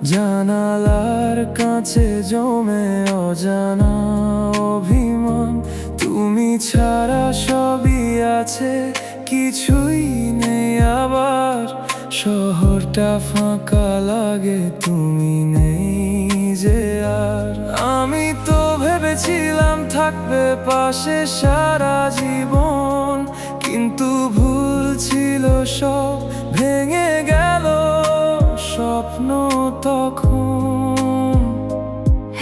জানালার কাছে জমে অজানা অভিমান। তুমি ছাড়া সবই আছে, কিছুই নেই আবার। শহরটা ফাঁকা লাগে, তুমি নেই যে আর। আমি তো ভেবেছিলাম থাকবে পাশে সারা জীবন, কিন্তু ভুল ছিল সব, ভেঙে গেল স্বপ্ন তখন।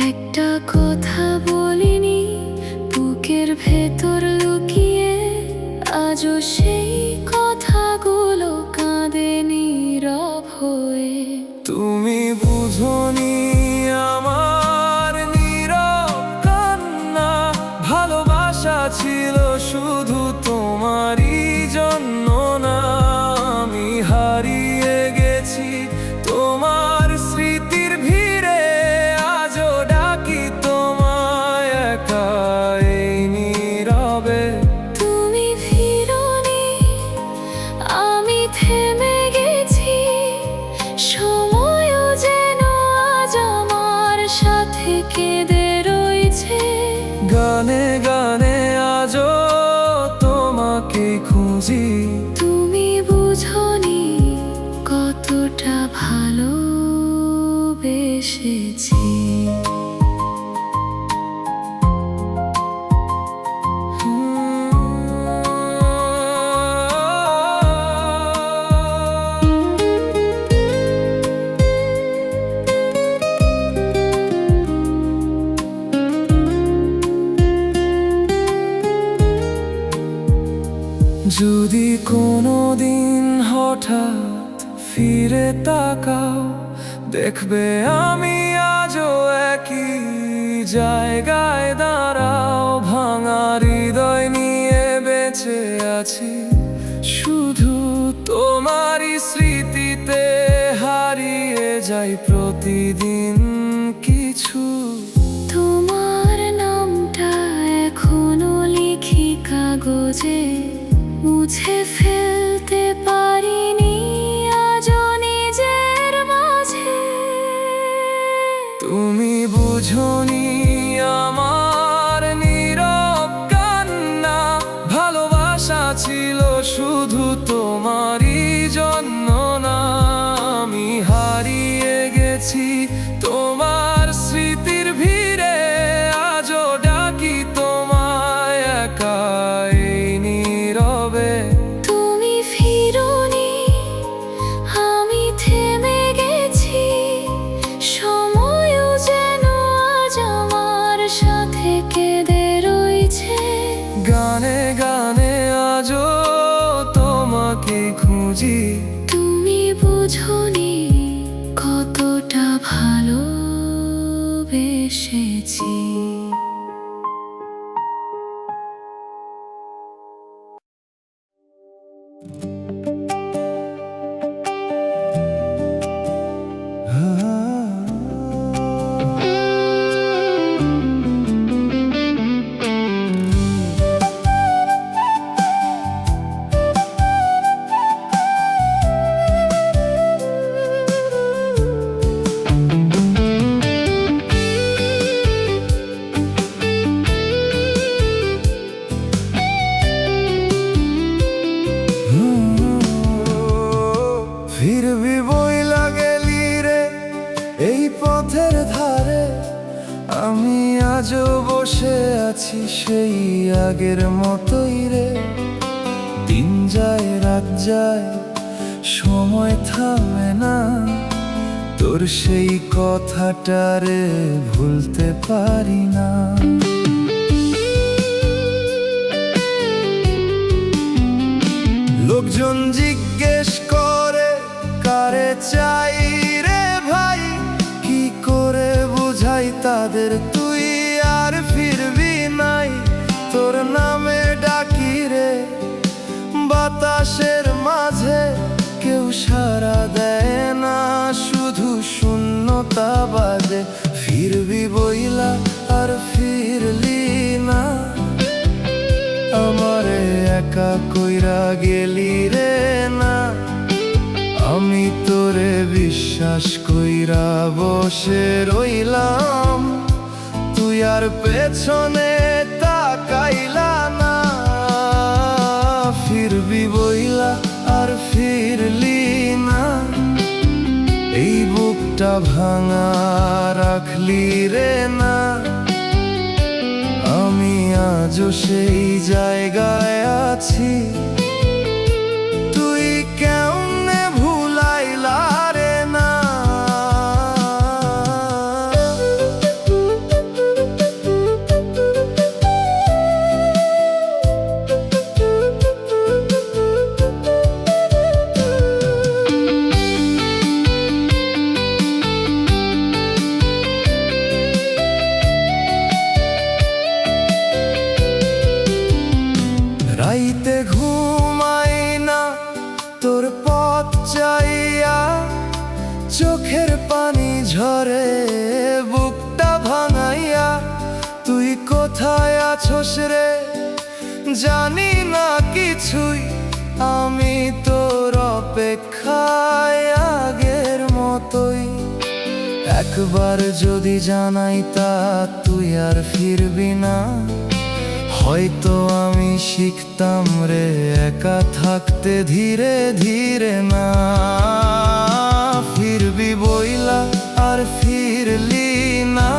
একটা কথা বলিনি বুকের ভেতর লুকিয়ে, আজও সেই কথাগুলো কাঁদে নীরব হয়ে। তুমি বুঝোনি আমার নীরব কান্না, ভালোবাসা ছিল শুধু তোমারই জন্য না। আমি হারিয়ে গেছি তোমার স্মৃতির ভিড়ে, আজও ডাকি তোমায় একা এই নীরবে। তুমি ফিরোনি, আমি থেমে গেছি, সময়ও যেন আজ আমার সাথে কেঁদে রয়েছে। গানে গানে আজও তোমাকে খুঁজি। তুমি বুঝোনি কতটা ভালোবেসেছি। যদি কোনোদিন হঠাৎ ফিরে তাকাও, দেখবে আমি আজও একই জায়গায় দাঁড়াও। ভাঙা হৃদয় নিয়ে বেঁচে আছি, শুধু তোমারই স্মৃতিতে হারিয়ে যাই প্রতিদিন কিছু। তোমার নামটা এখনো লিখি কাগজে, মুছে ফেলতে পারিনি আজও নিজের মাঝে। তুমি বুঝোনি আমার নীরব কান্না, ভালোবাসা ছিল শুধু তোমারই জন্য না। আমি হারিয়ে গেছি তোমার স্মৃতির ভিড়ে, আজও ডাকি তোমায় একা এই নীরবে। তুমি ফিরোনি, আমি থেমে গেছি, সময়ও যেন আজ আমার সাথে কেঁদে রয়েছে। গানে গানে আজও তোমাকে খুঁজি। তুমি বুঝোনি কতটা ভালোবেসেছি। ফিরবি বইলা গেলি রে এই পথের ধারে, আমি আজও বসে আছি সেই আগের মতোই রে। দিন যায় রাত যায়, সময় থামে না, তোর সেই কথাটারে ভুলতে পারি না। লোকজন জিজ্ঞেস করে কারে চাই রে ভাই, কি করে বুঝাই তাদের তুই আর ফিরবি নাই। তোর নামে ডাকি রে বাতাসের মাঝে, কেউ সাড়া দেয় না, শুধু শূন্যতা বাজে। ফিরবি বইলা আর ফিরলি না, আমারে একা কইরা গেলি রে না। আমি তো তোরে বিশ্বাস কইরা বসে রইলাম, তুই আর পেছনে তাকাইলা না। ফিরবি বইলা আর ফিরলি না, এই বুকটা ভাঙা রাখলি রে না। আমি আজও সেই জায়গায় আছি, তুই কেমনে ভুলাইলা রে না। রাইতে ঘুমাই না তোর পথ চাইয়া, চোখের পানি ঝরে বুকটা ভাঙাইয়া। তুই কোথায় আছোস রে জানি না কিছুই, আমি তোর অপেক্ষায় আগের মতোই। একবার যদি জানাই তা তুই আর ফিরবি না, হয়তো আমি শিখতাম রে একা থাকতে ধীরে ধীরে না। ফিরবি বইলা আর ফিরলি না,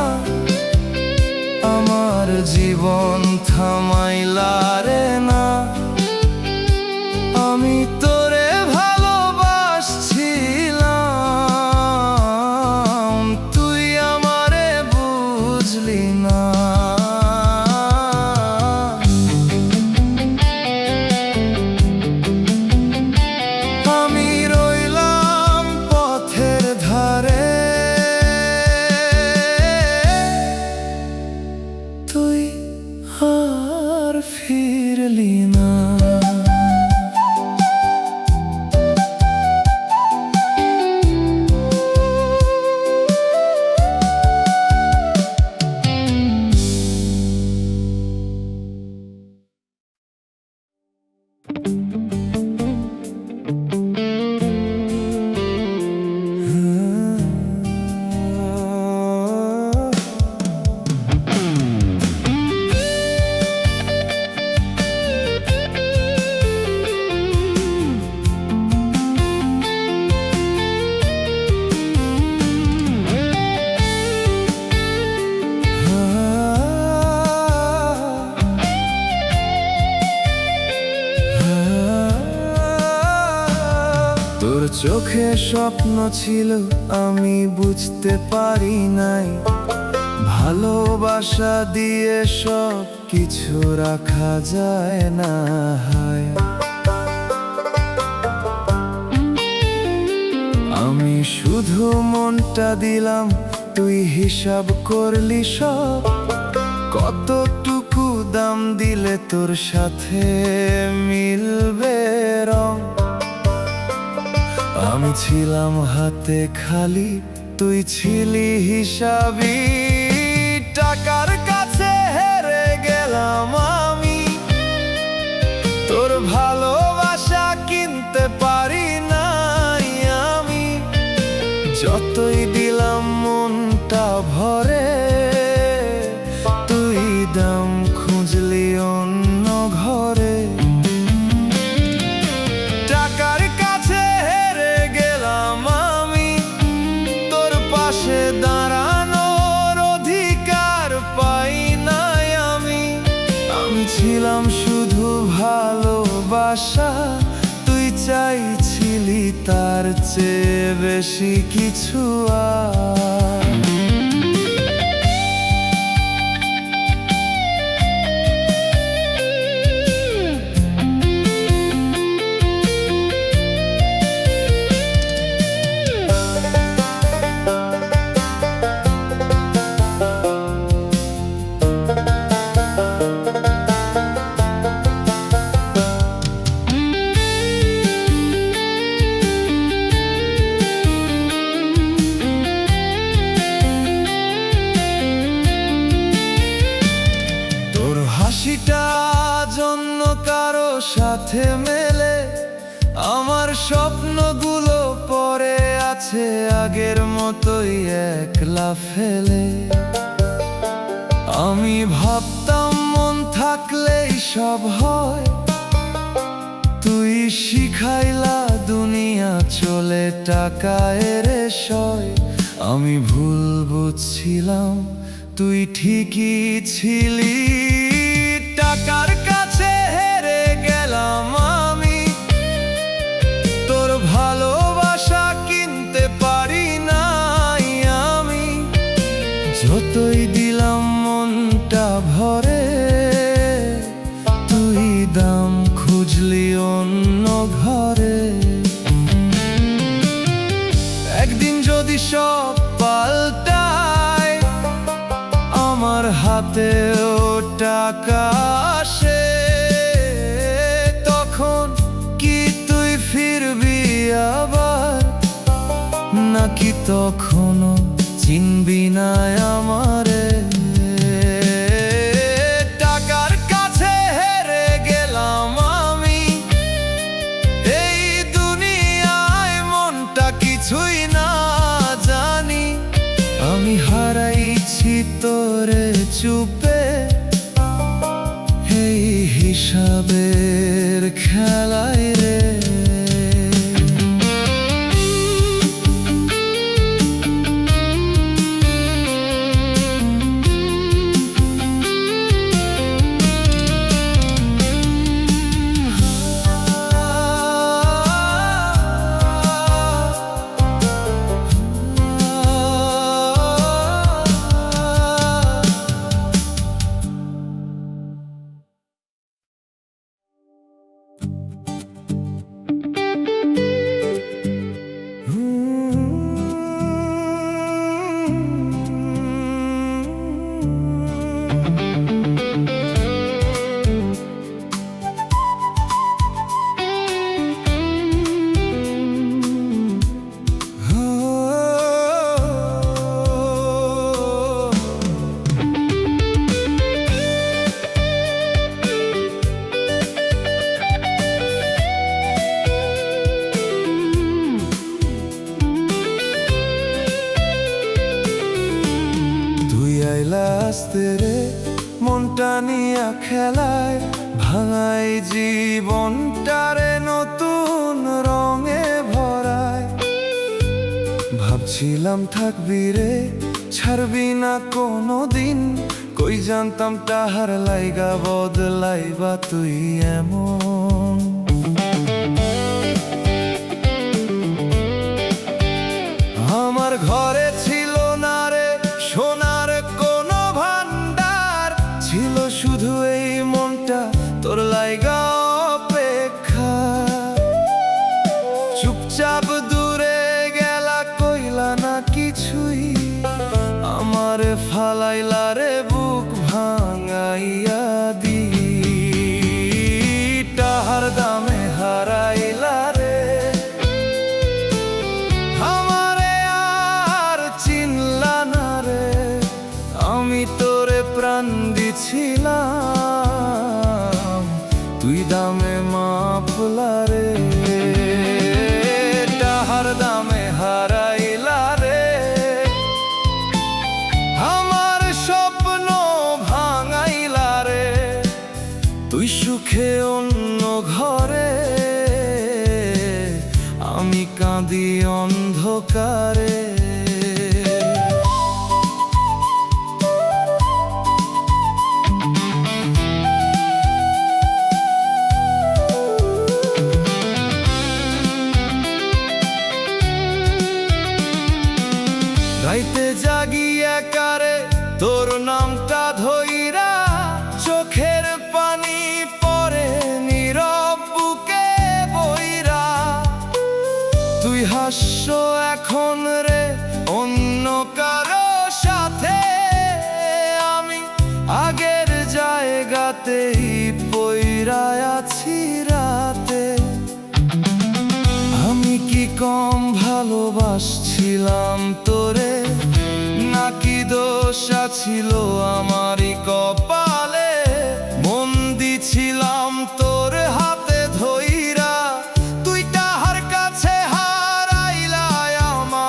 আমার জীবন থামাইলা রে না। আমি তোরে ভালোবাসছিলাম, তুই আমারে বুঝলি না। তুই আর ফিরলি না। তোর চোখে স্বপ্ন ছিল আমি বুঝতে পারি নাই, ভালোবাসা দিয়ে সব কিছু রাখা যায় না। হায় আমি শুধু মনটা দিলাম, তুই হিসাব করলি সব। কতটুকু দাম দিলে তোর সাথে মিলবে রং। আমি ছিলাম হাতে খালি, তুই ছিলি হিসাবি। টাকার কাছে হেরে গেলাম আমি, তোর ভালোবাসা কিনতে পারি নাই আমি। যতই দিলাম মনটা ভরে, তুই দাম খুঁজলি অন্য ঘরে। টাকার কাছে হেরে গেলাম আমি, তোর পাশে দাঁড়ানোর অধিকার পাই নাই আমি। আমি ছিলাম শুধু ভালোবাসা, তুই চাইছিলি তার চেয়ে বেশি কিছু আর। হাসিটা জন্য কারো সাথে মেলে, আমার স্বপ্নগুলো পড়ে আছে আগের মতোই একলা ফেলে। আমি ভাবতাম মন থাকলেই সব হয়, তুই শিখাইলা দুনিয়া চলে টাকায় রে সয়। আমি ভুল বুঝছিলাম, তুই ঠিকই ছিলি, টাকার কাছে হেরে গেলাম আমি। তোর ভালোবাসা কিনতে পারি নাই আমি, যতই দিলাম মনটা ভরে, তুই দাম খুঁজলি অন্য ঘরে। একদিন যদি সব পাল্টায়, আমার হাতেও টাকা আসে, তখন কি তুই ফিরবি আবার, নাকি তখনও চিনবি না আমারে? টাকার কাছে হেরে গেলাম আমি, এই দুনিয়ায় মনটা কিছুই না জানি। আমি হারাইছি তোরে চুপে, এই হিসাবের খেলায় রে। আস্তে রে মনটা নিয়া খেলায়, ভাঙাই জীবনটারে নতুন রঙে ভরায়। ভাবছিলাম থাকবি রে, ছাড়বি না কোনো দিন, কই জানতাম তাহার লাইগা বদলাইবা তুই এমন। আমার ঘরে ছিল না রে সোনার কোনো ভান্ডার, ছিল শুধু এই মনটা তোর লাইগা অপেক্ষা। চুপচাপ দূরে গেলা, কইলা না কিছুই, আমারে ফালাইলা রে বুক ভাঙাইয়া দি। টাহার দামে হারাইলা রে আমারে, আর চিনলা না রে। আমি তোরে প্রাণ দিছিলাম, তুই দামে মাপলা রে। টাহার দামে হারাইলা রে আমার স্বপ্ন ভাঙাইলা রে। তুই সুখে অন্য ঘরে, আমি কাঁদি অন্ধকারে। রাইতে জাগি একারে তোর নামটা ধইরা, চোখের পানি পরে নীরব বুকে বইরা। তুই হাস্য এখন রে অন্য কারো সাথে, আমি আগের জায়গাতেই পইরা আছি রাতে। আমি কি কম ভালোবাসছিলাম তোরে, নাকি দোষ ছিল আমারই কপালে? মন দিছিলাম তোর হাতে ধইরা, তুই তাহার কাছে হারাইলা আমার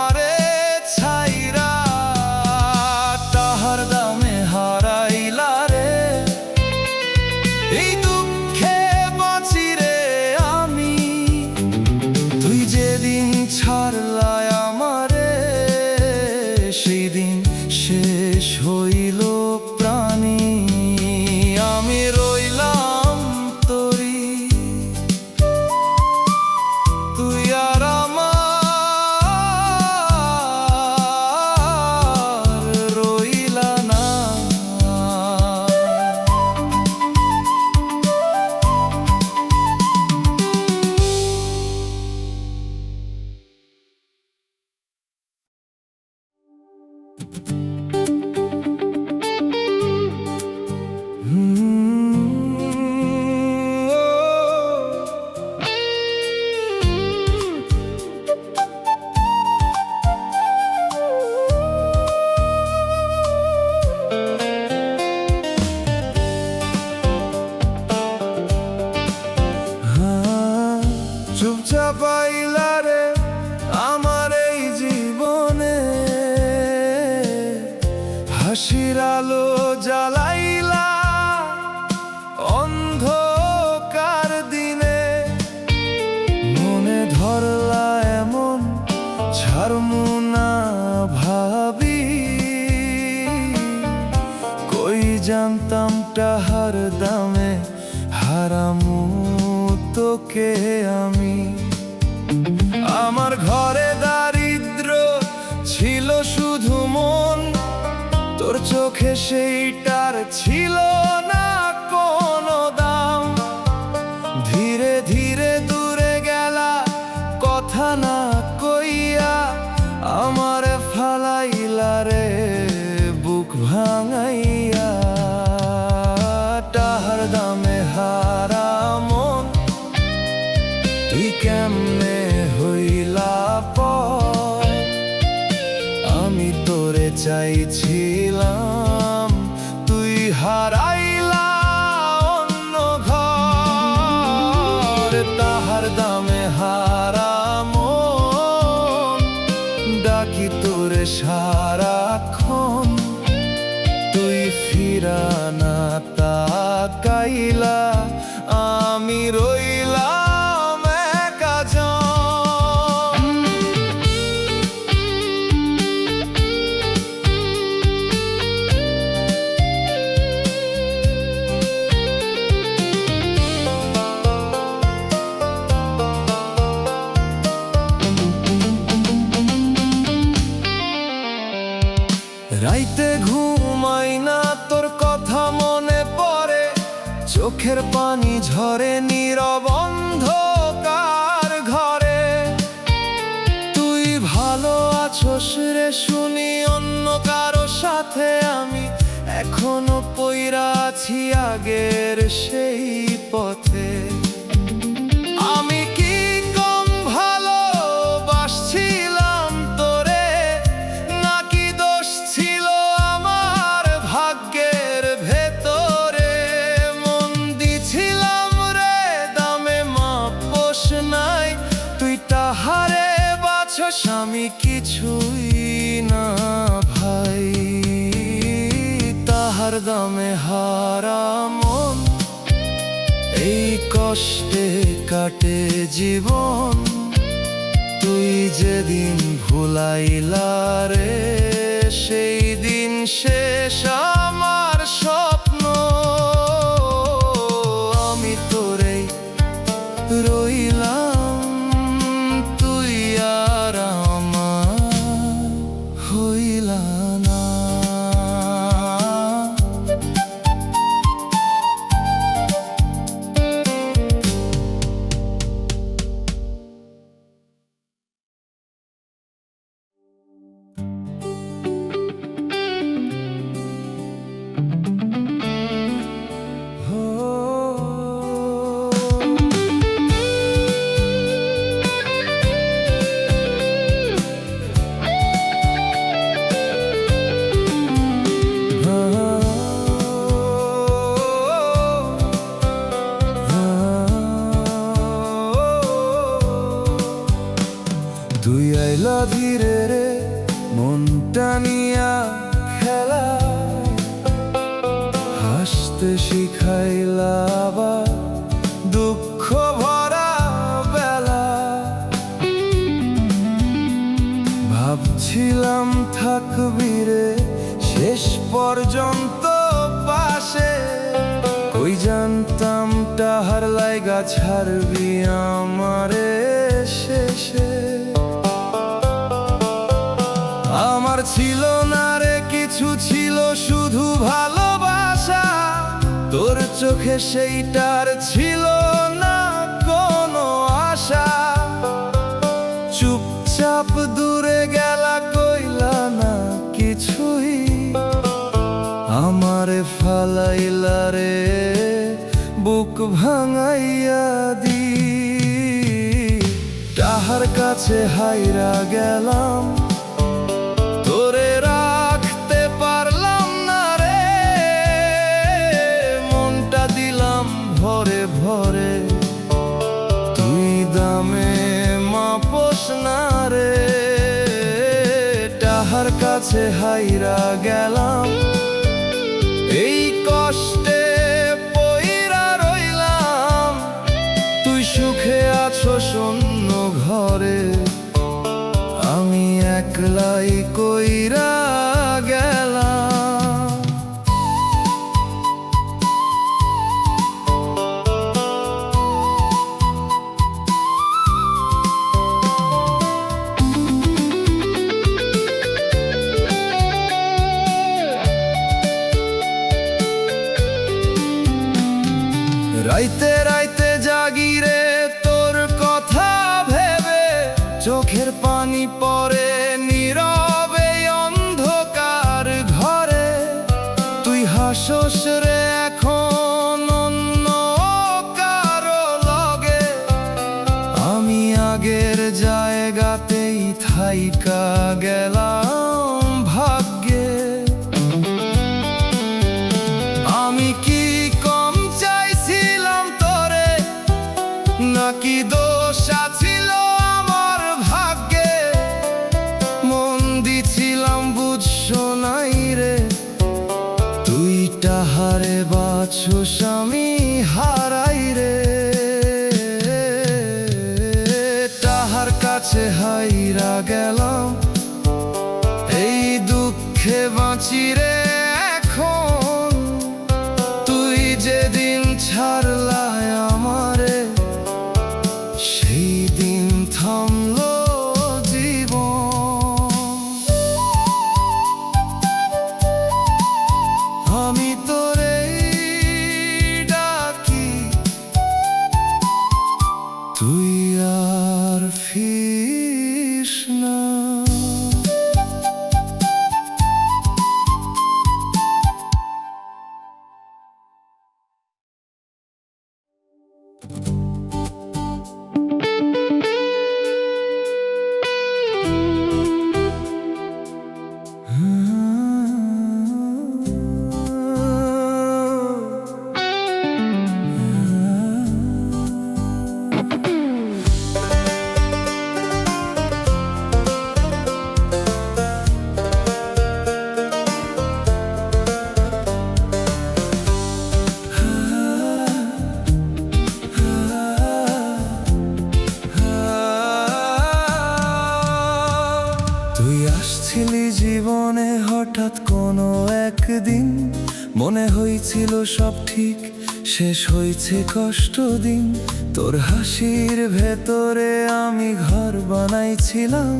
চুপচাপ আইলা রে আমার এই জীবনে, হাসির আলো জ্বালাইলা অন্ধকার দিনে, মনে ধরলা এমন ছাড়মু না ভাবি, কই জানতাম টাহার দামে হারামু তোকে আমি। আমার ঘরে দারিদ্র ছিল শুধু মন, তোর চোখে সেইটার ছিল না কোনো দাম। ধীরে ধীরে দূরে গেলা কথা না কইয়া, আমার ফালাইলা রে বুক ভাঙাইয়া। টাহার দামে হারা মন তুই কেমনে হইলা পর, আমি তোরে চাইছিলাম তুই হারাইলা অন্য ঘর। তাহার দামে হারা মন ডাকি তোরে সারাক্ষণ, তুই ফিরা না তাকাইলা, আমি রইলাম একা জন। রাইতে ঘুমাই না তোর কথা মনে পড়ে, চোখের পানি ঝরে নীরব অন্ধকার ঘরে। তুই ভালো আছোস রে শুনি অন্য কারো সাথে, আমি এখনো পইরা আছি আগের সেই পথে। আমি কি কম ভালোবাসছিলাম তোরে, নাকি দোষ ছিল আমার ভাগ্যের ভেতরে? মন দিছিলাম রে দামে মাপোস নাই, তুই তাহারে বাছস আমি কিছুই না ভাই। তাহার দামে হারা মন এই কষ্টে কাটে জীবন, তুই যেদিন ভুলাইলা রে সেই দিন শেষ আমার স্বপ্ন। আমি তোরে রইলাম, তুই আর আমার হইলা না। তুই আইলা ধীরে রে মনটা নিয়া খেলা, হাসতে শিখাইলা আবার দুঃখ ভরা বেলা। ভাবছিলাম থাকবি রে শেষ পর্যন্ত পাশে, কই জানতাম টাহার লাইগা ছাড়বি আমারে শেষে। আমার ছিল না রে কিছু, ছিল শুধু ভালোবাসা, তোর চোখে সেইটার ছিল না কোনো আশা। চুপচাপ দূরে গেলা কইলা না কিছু, কাছে হাইরা গেলাম, তোরে রাখতে পারলাম না রে, মনটা দিলাম ভরে ভরে, তুই দামে মাপস না রে। তাহার কাছে হাইরা গেলাম, এই কষ্টে পইরা রইলাম, তুই সুখে আছো শূন্য ঘরে, আমি একলাই কইরা গেলাম। রাইতে রাইতে জাগিরে তোর কথা ভেবে, চোখের পানি পড়ে নীরবে অন্ধকার ঘরে, তুই হাসোস রে এখন অন্য কারো লগে, আমি আগের জায়গাতেই থাইকা গেলাম ভাগ্যে। আমি কি কম চাইছিলাম তোরে, নাকি দোষ ছিল আমার ভাগ্যে, মন দিছিলাম বুঝছো নাই রে, তুই তাহারে বাছুস আমি হারাই রে। তাহার কাছে হাইরা গেলাম, এই দুঃখে বাঁচি রে এখন, তুই যেদিন ছাড়লায় আমারে, সেই দিন থামলো জীবন। আমি তোরে ডাকি, তুই আর ফিরিস না। তুই আসছিলি জীবনে হঠাৎ কোনো একদিন, মনে হয়েছিল সব ঠিক, শেষ হয়েছে কষ্ট দিন, তোর হাসির ভেতরে আমি ঘর বানাইছিলাম,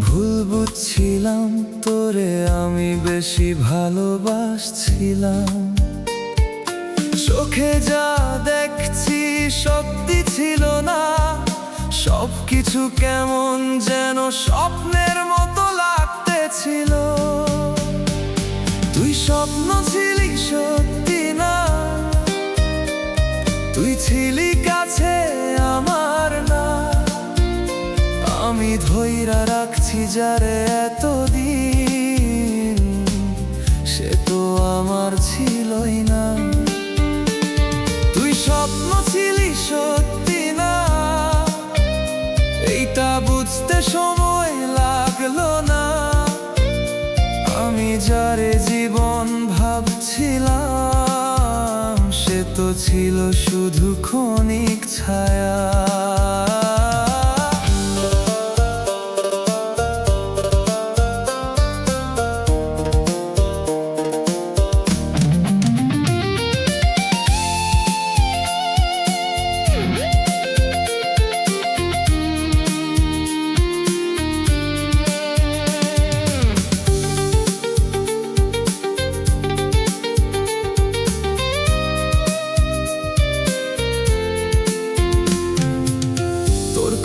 ভুল বুঝছিলাম তোরে আমি বেশি ভালোবাসছিলাম। চোখে যা দেখছি সত্যি ছিল না, সবকিছু কেমন যেন স্বপ্নের মতো লাগতেছিল, তুই স্বপ্ন ছিলি সত্যি না, তুই ছিলি কাছে আমার না, আমি ধইরা রাখছি যারে এতদিন, সে তো আমার ছিলই না। তুই স্বপ্ন ছিলি সত্যি না, এইটা বুঝতে সময় লাগলো না, আমি যারে জীবন ভাবছিলাম, সে তো ছিল শুধু ক্ষণিক ছায়া।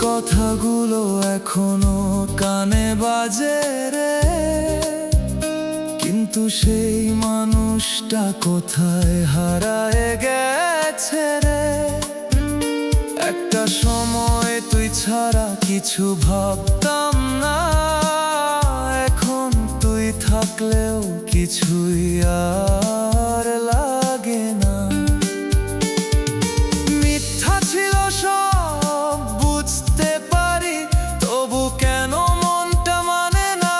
কথাগুলো এখনো কানে বাজে রে, কিন্তু সেই মানুষটা কোথায় হারায় গেছে রে। একটা সময় তুই ছাড়া কিছু ভাবতাম না, এখন তুই থাকলেও কিছুই আর লাগে না। মিথ্যা ছিল সব বুঝতে পারি, তবু কেন মনটা মানে না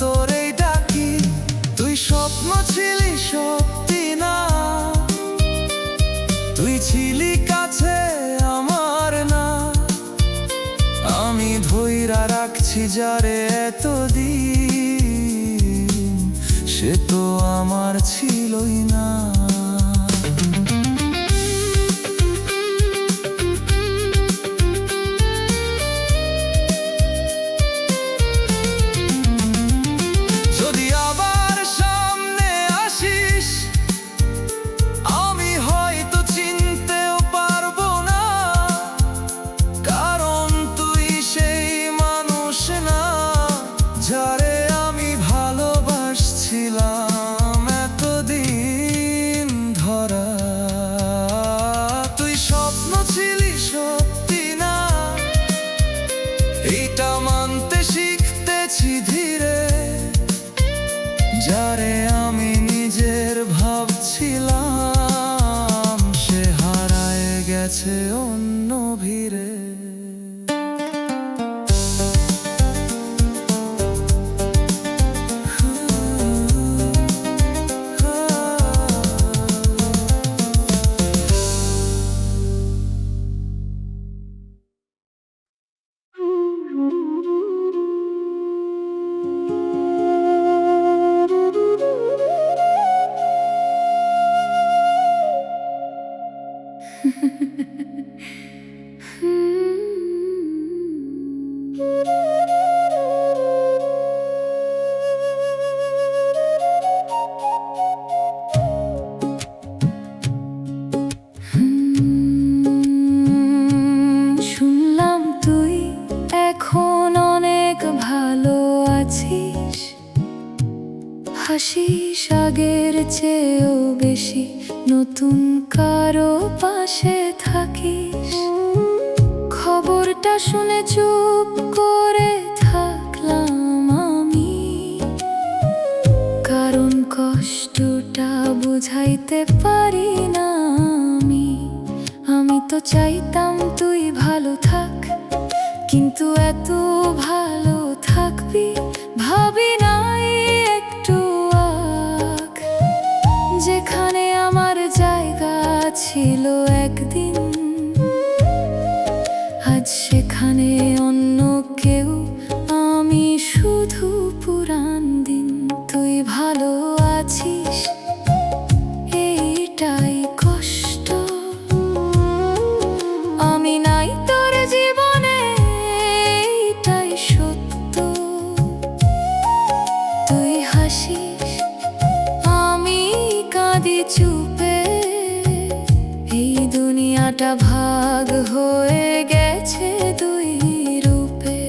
তোর এই ডাকি। তুই স্বপ্ন ছিলি সত্যি না, তুই ছিলি কাছে আমার না। আমি ধইরা রাখছি যারে এতদিন, সে তো আমার ছিলই না। যদি আবার সামনে আসিস, আমি হয়তো চিনতেও পারবো না, কারণ তুই সেই মানুষ না যারে আমি ভালোবাসছিলাম এতদিন ধরা। তুই স্বপ্ন ছিলি সত্যি না, এটা মানতে শিখতেছি ধীরে। যারে আমি নিজের ভাবছিলাম, সে হারায় গেছে অন্য ভিড়ে। শুনলাম তুই এখন অনেক ভালো আছিস, হাসিস আগের চেয়েও বেশি, নতুন কারো পাশে থাকিস। খবরটা শুনে চুপ করে থাকলাম আমি, কারণ কষ্টটা বুঝাইতে পারি না আমি। আমি তো চাইতাম তুই ভালো থাক, কিন্তু এত ভালো থাকবি ভাবি নাই একটু আগ। যেখানে আমার জায়গা ছিল একদিন, আজ সেখানে অন্য কেউ, আমি শুধু পুরান দিন। তুই ভালো আছিস এইটাই কষ্ট, আমি নাই তোর জীবনে এইটাই সত্য। তুই হাসিস আমি কাঁদি চুপে, এই দুনিয়াটা ভাগ হয়ে গেছে দুই রূপে।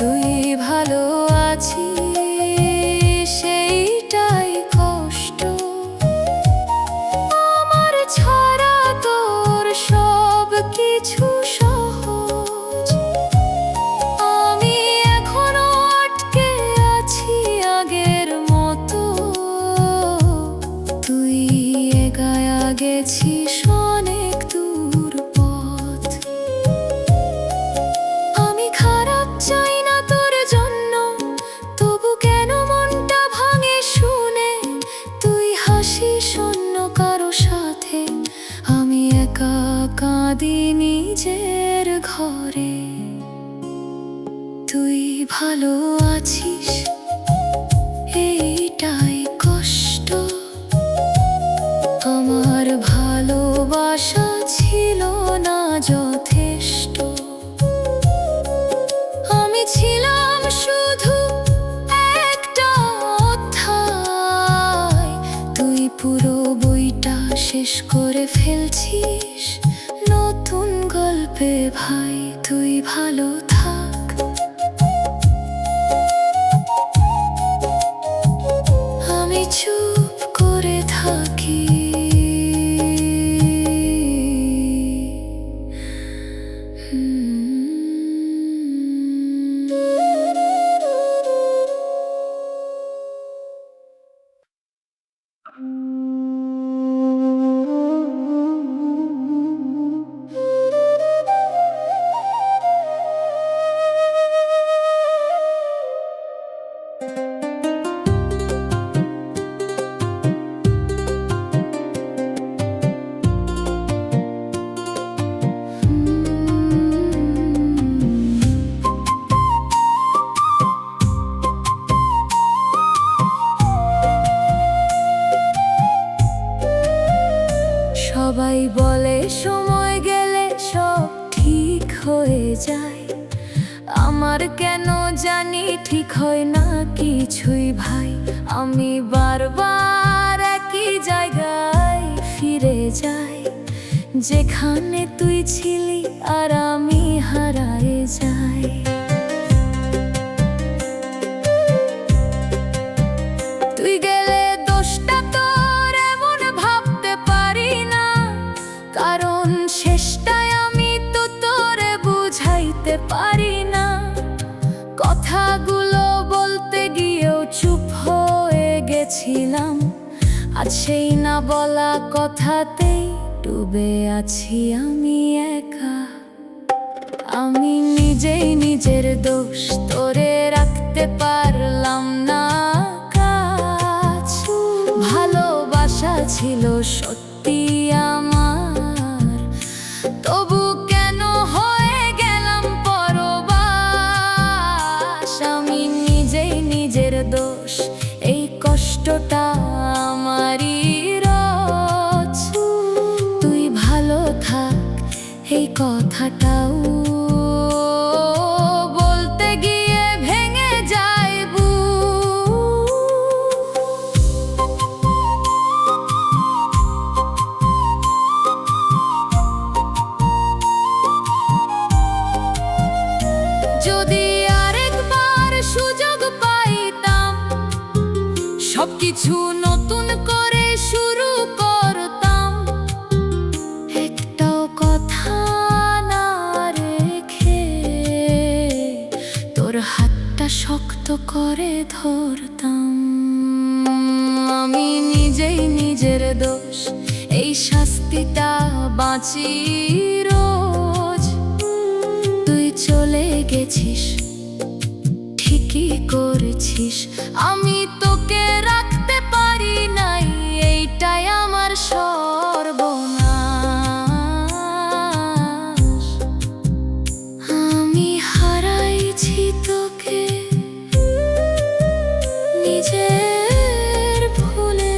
তুই ভালো আছিস সেইটাই কষ্ট, আমার ছাড়া তোর সব কিছু সহজ। আমি এখনো আটকে আছি আগের মতো, তুই এগায়া গেছিস অনেক দূর পথ। আমি খারাপ চাই না তোর জন্য, তবু কেন মনটা ভাঙে শুনে তুই হাসিস অন্য কারো সাথে। আমি একা কাঁদি নিজের ঘরে। তুই ভালো আছিস এইটাই কষ্ট, আমার ভালোবাসা ছিল না যথেষ্ট। আমি ছিলাম শুধু একটা অধ্যায়, তুই পুরো বইটা শেষ করে ফেলছিস নতুন গল্পে ভাই। তুই ভালো থাক, আমি চুপ করে থাকি। Hmm. আমার কেন জানি ঠিক হয় না কিছুই ভাই, আমি বারবার একই জায়গায় ফিরে যাই, যেখানে তুই ছিলি আর আমি হারায়ে যাই। তুই গেলে দোষটা তোর এমন ভাবতে পারি না, কারণ শেষটায় আমি তো তোরে বুঝাইতে পারি না। কথাগুলো বলতে গিয়েও চুপ হয়ে গেছিলাম, আজ সেই না বলা কথাতেই ডুবে আছি আমি একা। আমি নিজেই নিজের দোষ, তোরে রাখতে পারলাম না কাছ। ভালোবাসা ছিল সত্যি আমার, তবু কেন হয়ে গেলাম পরবাস। আমি নিজেই নিজের দোষ, এই কষ্টটা আমারই রোজ। তুই ভালো থাক এই কথাটাও বলতে গিয়ে ভেঙে যায় বুক। যদি আরেকবার সুযোগ পাইতাম, সবকিছু নতুন করে শুরু করতাম। একটাও কথা না রেখে তোর হাতটা শক্ত করে ধরতাম। আমি নিজেই নিজের দোষ, এই শাস্তিটা বাঁচি রোজ। তুই চলে গেছিস ঠিকই করেছিস, আমি তোকে রাখতে পারি নাই, এইটাই আমার সর্বনাশ। আমি হারাইছি তোকে নিজের ভুলে।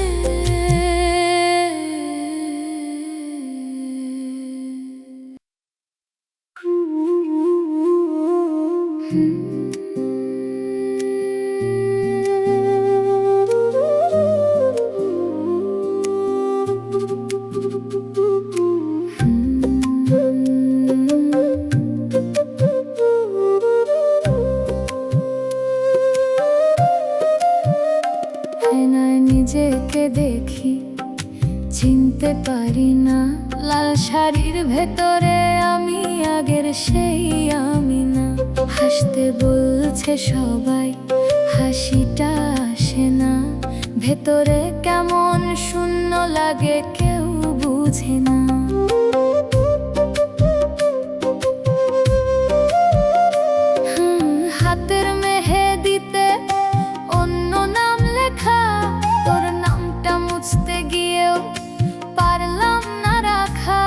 আয়নায় নিজেকে দেখি, চিনতে পারি না। লাল শাড়ির ভেতরে আমি আগের সেই আমি না। হাসতে বলছে সবাই, হাসিটা আসে না। ভেতরে কেমন শূন্য লাগে কেউ বুঝে না। হাতের মেহেদিতে অন্য নাম লেখা, তোর নামটা মুছতে গিয়েও পারলাম না রাখা।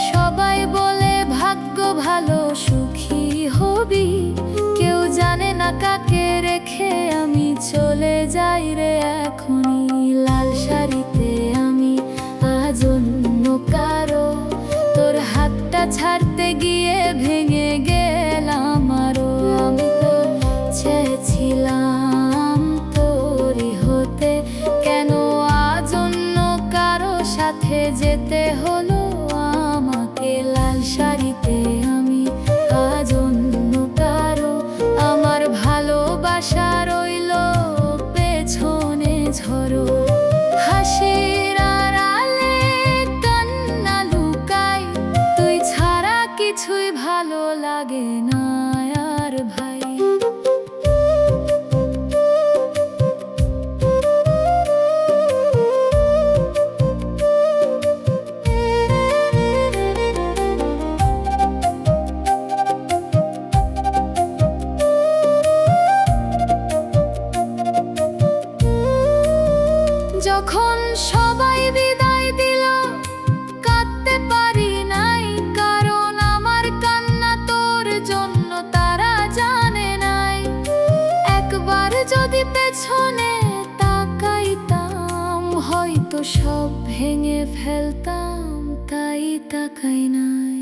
সবাই বলে ভাগ্য ভালো সুখী হবি, কেউ জানে না কাকে রেখে আমি চলে যাই রে এখনই। লাল শাড়িতে আমি আজ অন্য কারো, তোর হাতটা ছাড়তে গিয়ে ভেঙে গেলাম আরো। আমি তো চেয়েছিলাম তোরই হতে, কেন আজ অন্য কারো সাথে যেতে হলো আমাকে। লাল শাড়িতে আমি আজ অন্য কারো, আমার ভালোবাসা রইলো পেছনে ঝরো। হাসির আড়ালে কান্না লুকাই, তুই ছাড়া কিছুই ভালো লাগে না আর ভাই। যখন সবাই বিদায় দিল, কাঁদতে পারি নাই, কারণ আমার কান্না তোর জন্য তারা জানে নাই। একবার যদি পেছনে তাকাইতাম, হয়তো সব ভেঙে ফেলতাম, তাই তাকাই নাই।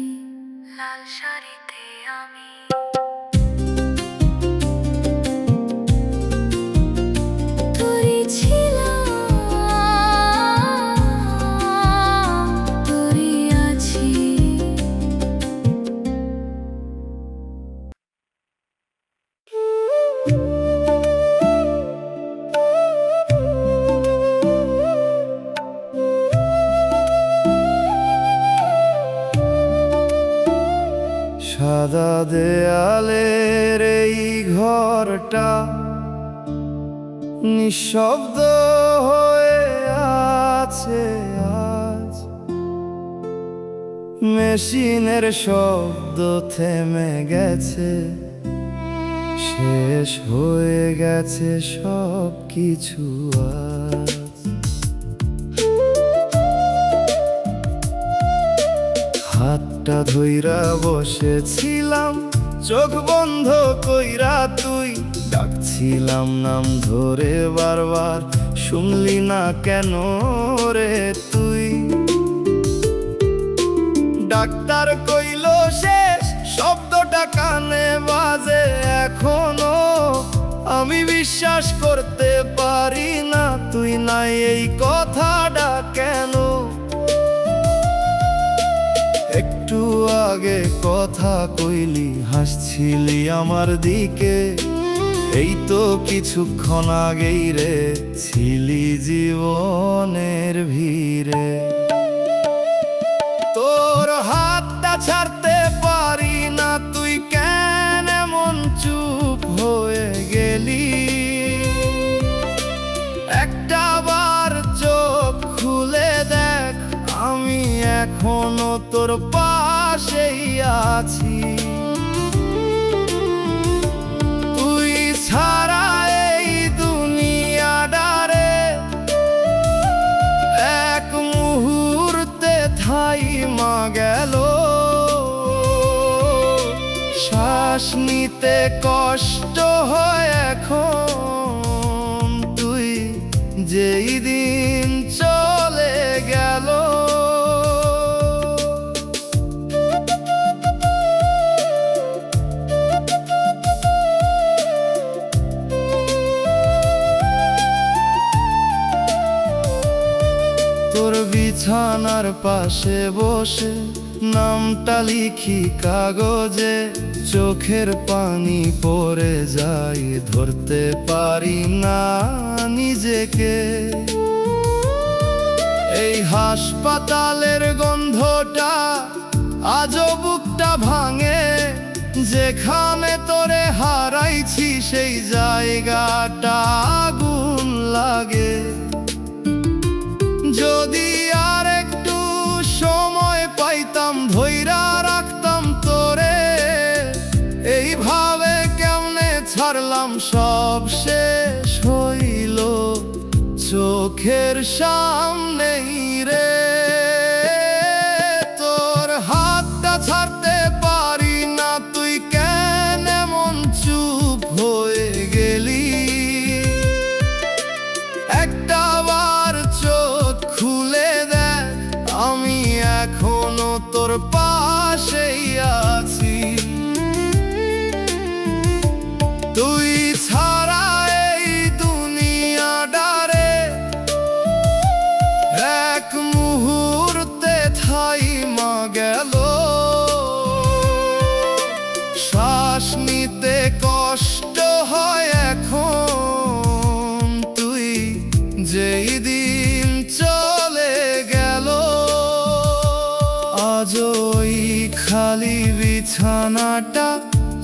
লাল শাড়িতে আমি দেয়ালের এই ঘরটা নিঃশব্দ হয়ে আছে আজ। মেশিনের শব্দ থেমে গেছে, শেষ হয়ে গেছে সব কিছু আজ। হাতটা ধইরা বসেছিলাম, চোখ বন্ধ কইরা তুই ডাকছিলাম নাম ধরে বারবার, শুনলি না কেন রে তুই? ডাক্তার কইল শেষ, শব্দটা কানে বাজে এখনো। আমি বিশ্বাস করতে পারি না তুই নাই এই কথাটা কেন? একটু আগে কথা কইলি, হাসছিলি আমার দিকে, এই তো কিছুক্ষণ আগেই রে ছিলি জীবনের ভিড়ে। তোর হাতটা ছাড়তে পারি না, তুই কেন এমন চুপ হয়ে গেলি? একটা বার চোখ খুলে দেখ, আমি এখনো তোর পাশেই আছি। তুই ছাড়া এই দুনিয়াটারে এক মুহূর্তে থাইমা গেল। শ্বাস নিতে কষ্ট হয় এখন, তুই যেই দিন চলে গেল। তোর বিছানার পাশে বসে নামটা লিখি কাগজে, চোখের পানি পড়ে যায়, ধরতে পারি না নিজেকে। এই হাসপাতালের গন্ধটা আজও বুকটা ভাঙে, যেখানে তোরে হারাইছি সেই জায়গাটা আগুন লাগে। যদি আর একটু সময় পাইতাম, ধইরা রাখতাম তোরে, এইভাবে কেমনে ছাড়লাম সব শেষ হইল চোখের সামনেই রে। তোর হাতটা ছাড়তে পারি না, তুই কেন এমন চুপ হয়ে গেলি? একটা বার চোখ খুলে দেখ, আমি এখনো তোর পাশেই আছি। তুই ছাড়া এই দুনিয়াটারে এক মুহূর্তে থাইমা গেল। শ্বাস নিতে কষ্ট হয় এখন, তুই যেই দিন চলে গেল। আজ ওই খালি বিছানাটা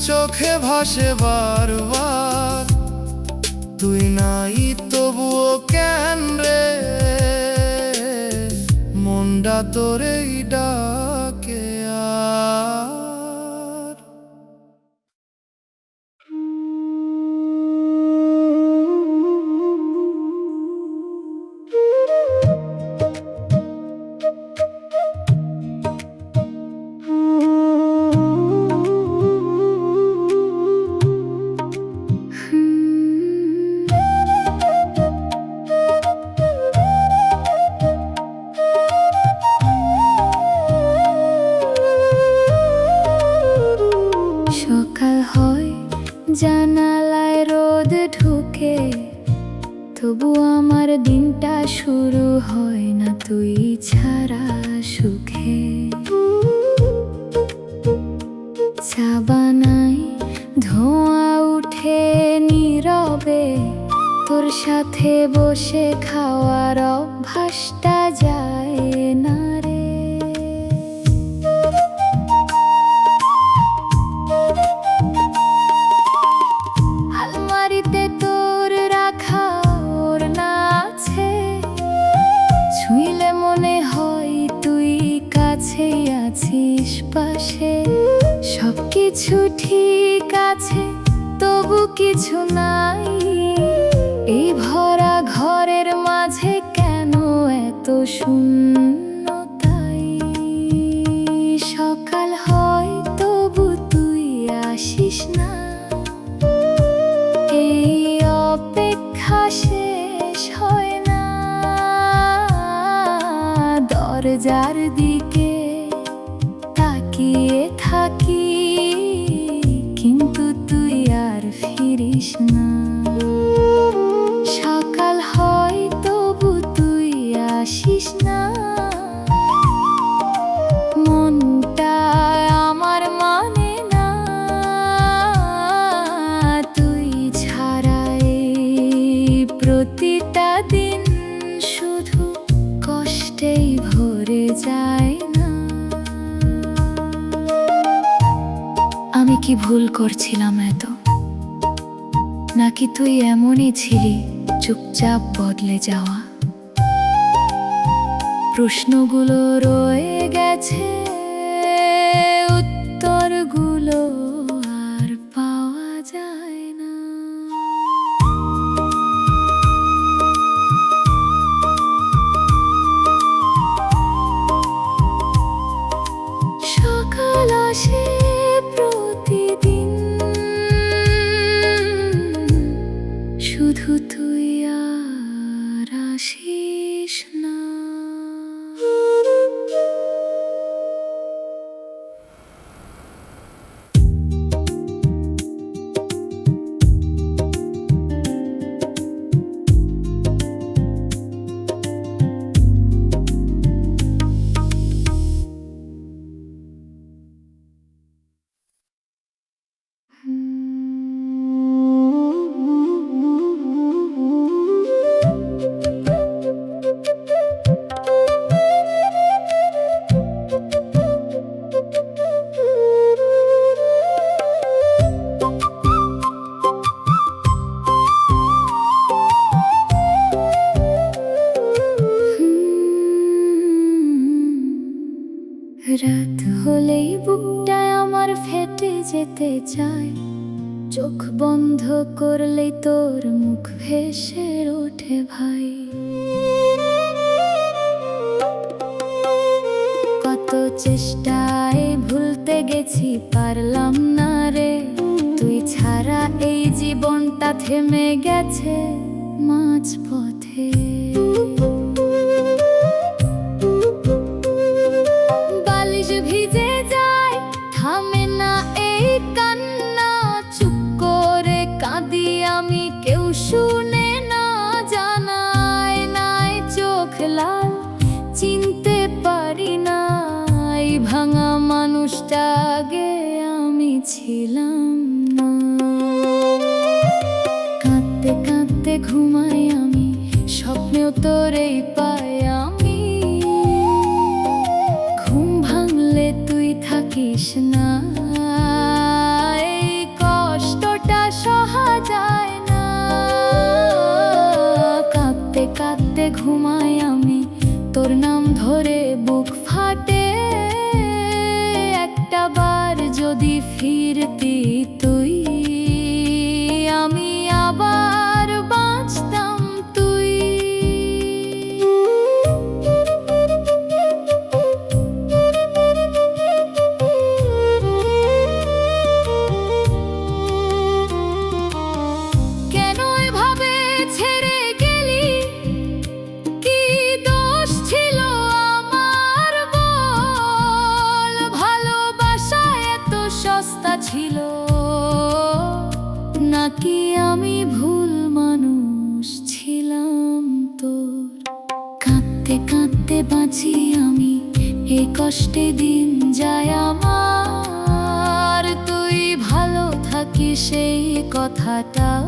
চোখে ভাসে বারবার, তুই নাই তবুও কেন রে মনটা তোরেই ডাকে আর। সকাল হয়, জানালায় রোদ ঢুকে, তবু আমার দিনটা শুরু হয় না তুই ছাড়া সুখে। চা বানাই, ধোঁয়া উঠে নীরবে, তোর সাথে বসে খাওয়ার অভ্যাসটা যায় না রে। কাছে, তবু কিছু নাই। এই ভরা ঘরের মাঝে কেন এত শূন্যতাই? সকাল হয় তবু তুই আসিস না, এই অপেক্ষা শেষ হয় না। দরজার দিকে তাকিয়ে থাকি, কিন্তু তুই আর ফিরিস না। সকাল হয় তবু তুই আসিস না। মনটা আমার মানে না তুই ছাড়া। এই প্রতিটা দিন শুধু কষ্টেই ভরে যায় না। আমি কি ভুল করছিলাম এত, নাকি তুই এমনই ছিলি চুপচাপ বদলে যাওয়া? প্রশ্নগুলো রয়ে গেছে, উত্তরগুলো আর পাওয়া যায় না। সকাল আসে প্রতিদিন, শুধু তুই আর আসিস না। রাত হলেই বুকটা আমার ফেটে যেতে চায়, চোখ বন্ধ করলেই তোর মুখ ভেসে ওঠে ভাই। কত চেষ্টায় ভুলতে গেছি, পারলাম না রে। তুই ছাড়া এই জীবনটা থেমে গেছে মাঝপথে। বালিশ ভিজে যায়, থামে না এই কান্না। চুপ করে কাঁদি আমি, কেউ শুনে না। জানায় নাই চোখ লাল, চিনতে পারি না এই ভাঙা মানুষটা আগে আমি ছিলাম না। কাঁদতে কাঁদতে ঘুমাই আমি, স্বপ্নেও তোরেই পাই আমি। ঘুম ভাঙলে তুই থাকিস না, এই কষ্টটা সহা যায় না। কাঁদতে কাঁদতে ঘুমাই আমি, তোর নাম ধরে বুক ফাটে। একটা বার যদি ফিরতি তুই, আমি আবার বাঁচতাম তুই। কেন এভাবে ছেড়ে গেলি? কি দোষ ছিল আমার বল? ভালোবাসা এত সস্তা ছিল, নাকি আমি ভুল মানুষ ছিলাম তোর? কাঁদতে কাঁদতে বাঁচি আমি, এই কষ্টে দিন যায় আমার। তুই ভালো থাকিস সেই কথাটাও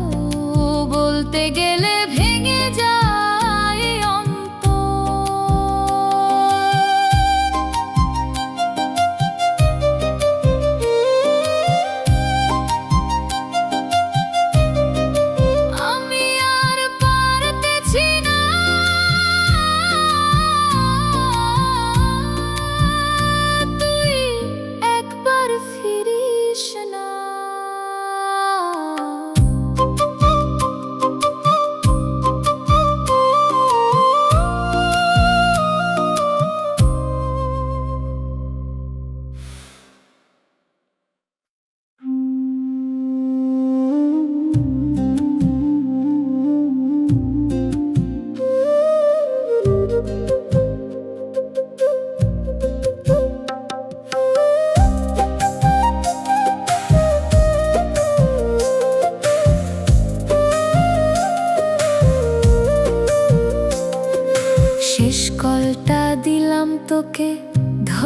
বলতে গেলে ভেঙে যায় আমি আর পারতেছি না। তুই একবার ফিরিস না।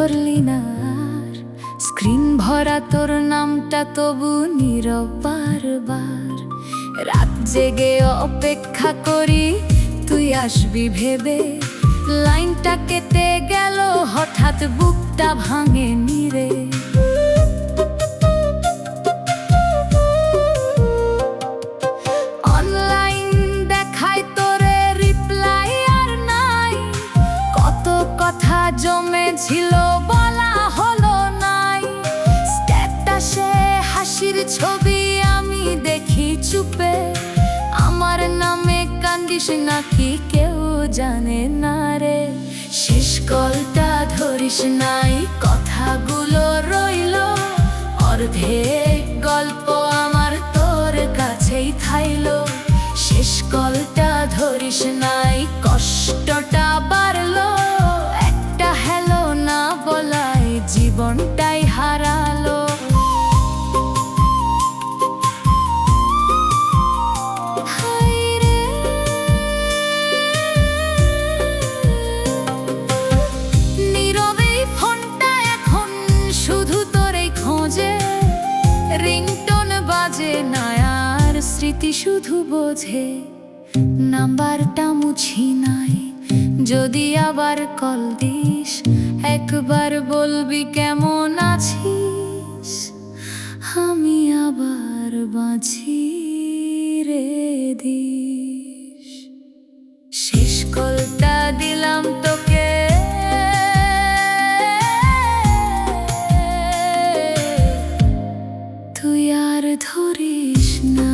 ধরলি না আর। স্ক্রিন ভরা তোর নামটা, তবু নীরব বারবার। রাত জেগে অপেক্ষা করি তুই আসবি ভেবে, লাইনটা কেটে গেল হঠাৎ, বুকটা ভাঙে নিরে। অনলাইন দেখায় তোরে রিপ্লাই আর নাই, কত কথা জমেছিল বলা হলো নাই। স্ট্যাটাসে হাসির ছবি আমি দেখি চুপে, আমার নামে কান্দিস নাকি কেউ জানে না রে। শেষ কলটা ধরিস নাই, কথাগুলো রইলো অর্ধেক গল্প আমার তোর কাছেই থাইলো। শেষ কলটা ধরিস নাই, কষ্টটা বাড়লো, একটা হ্যালো না বলাই জীবনটাই হারালো। রিংটোন বাজে না আর স্মৃতি শুধু বোঝে, নাম্বারটা মুছি নাই। যদি আবার কল দিস, একবার বলবি কেমন আছিস, আমি আবার বাঁচি রে দিস। শেষ কলটা দিলাম তোকে, তুই আর ধরিস নাই।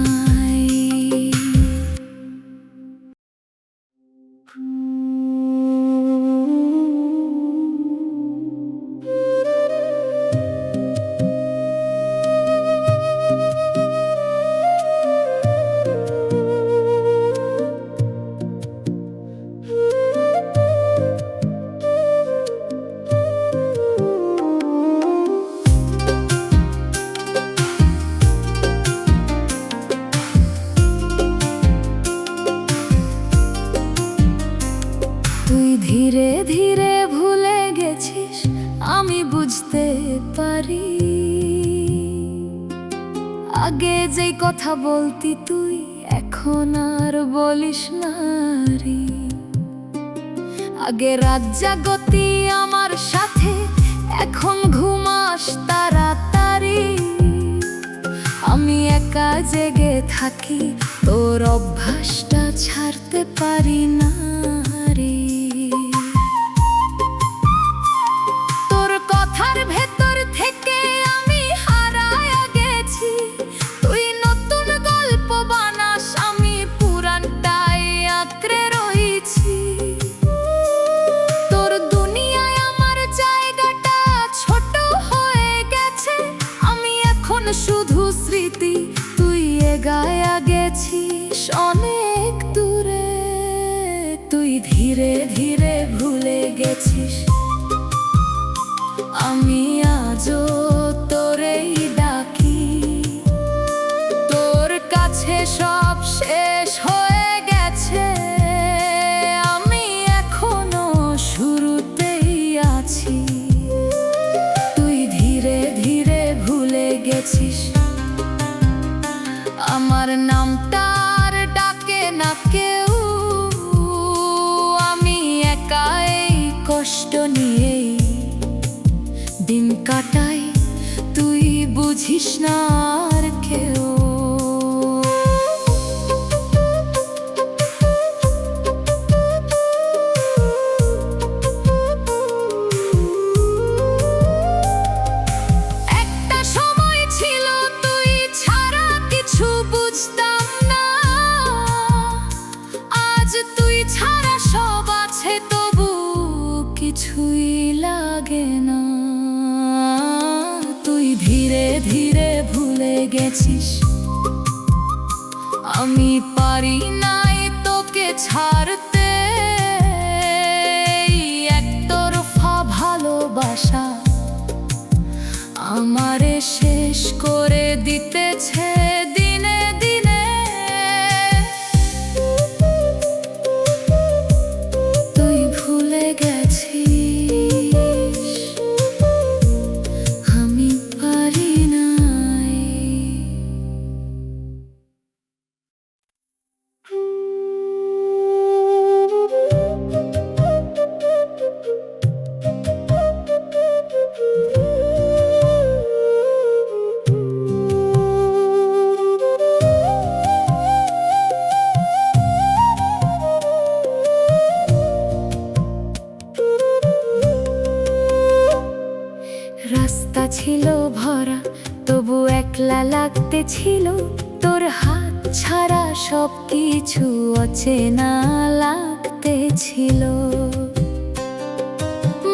ধীরে ধীরে ভুলে গেছিস, আমি বুঝতে পারি। আগে যেই কথা বলতি তুই, এখন আর বলিস না রে। আগে রাত জাগতি আমার সাথে, এখন ঘুমাস তাড়াতাড়ি। আমি একা জেগে থাকি, তোর অভ্যাসটা ছাড়তে পারি না রে। ভেতর থেকে আমি হারায়া গেছি, তুই নতুন গল্প বানাস, আমি পুরানটাই আঁকড়ে রয়েছি। তোর দুনিয়ায় আমার জায়গাটা ছোট হয়ে গেছে, আমি এখন শুধু স্মৃতি, তুই এগায়া গেছিস অনেক দূরে। তুই ধীরে ধীরে ভুলে গেছিস, আমি আজও তোরেই ডাকি। তোর কাছে সব শেষ হয়ে গেছে, আমি এখনো শুরুতেই আছি। তুই ধীরে ধীরে ভুলে গেছিস, আমার নামটা আর ডাকে না কেউ। আমি একাই কষ্ট নিয়েই দিন কাটাই, তুই বুঝিস না আর কেউ। একটা সময় ছিল তুই ছাড়া কিছু বুঝতাম না, আজ তুই ছাড়া সব আছে, তবু কিছুই লাগে না। ধীরে ধীরে ভুলে গেছিস, আমি পারি নাই তোকে ছাড়তে। একতরফা ভালোবাসা আমারে শেষ করে দিতেছে দিনে দিনে। তুই ভুলে গেছিস একা লাগতে ছিল, তোর হাত ছাড়া সব কিছু অচেনা লাগতে ছিল।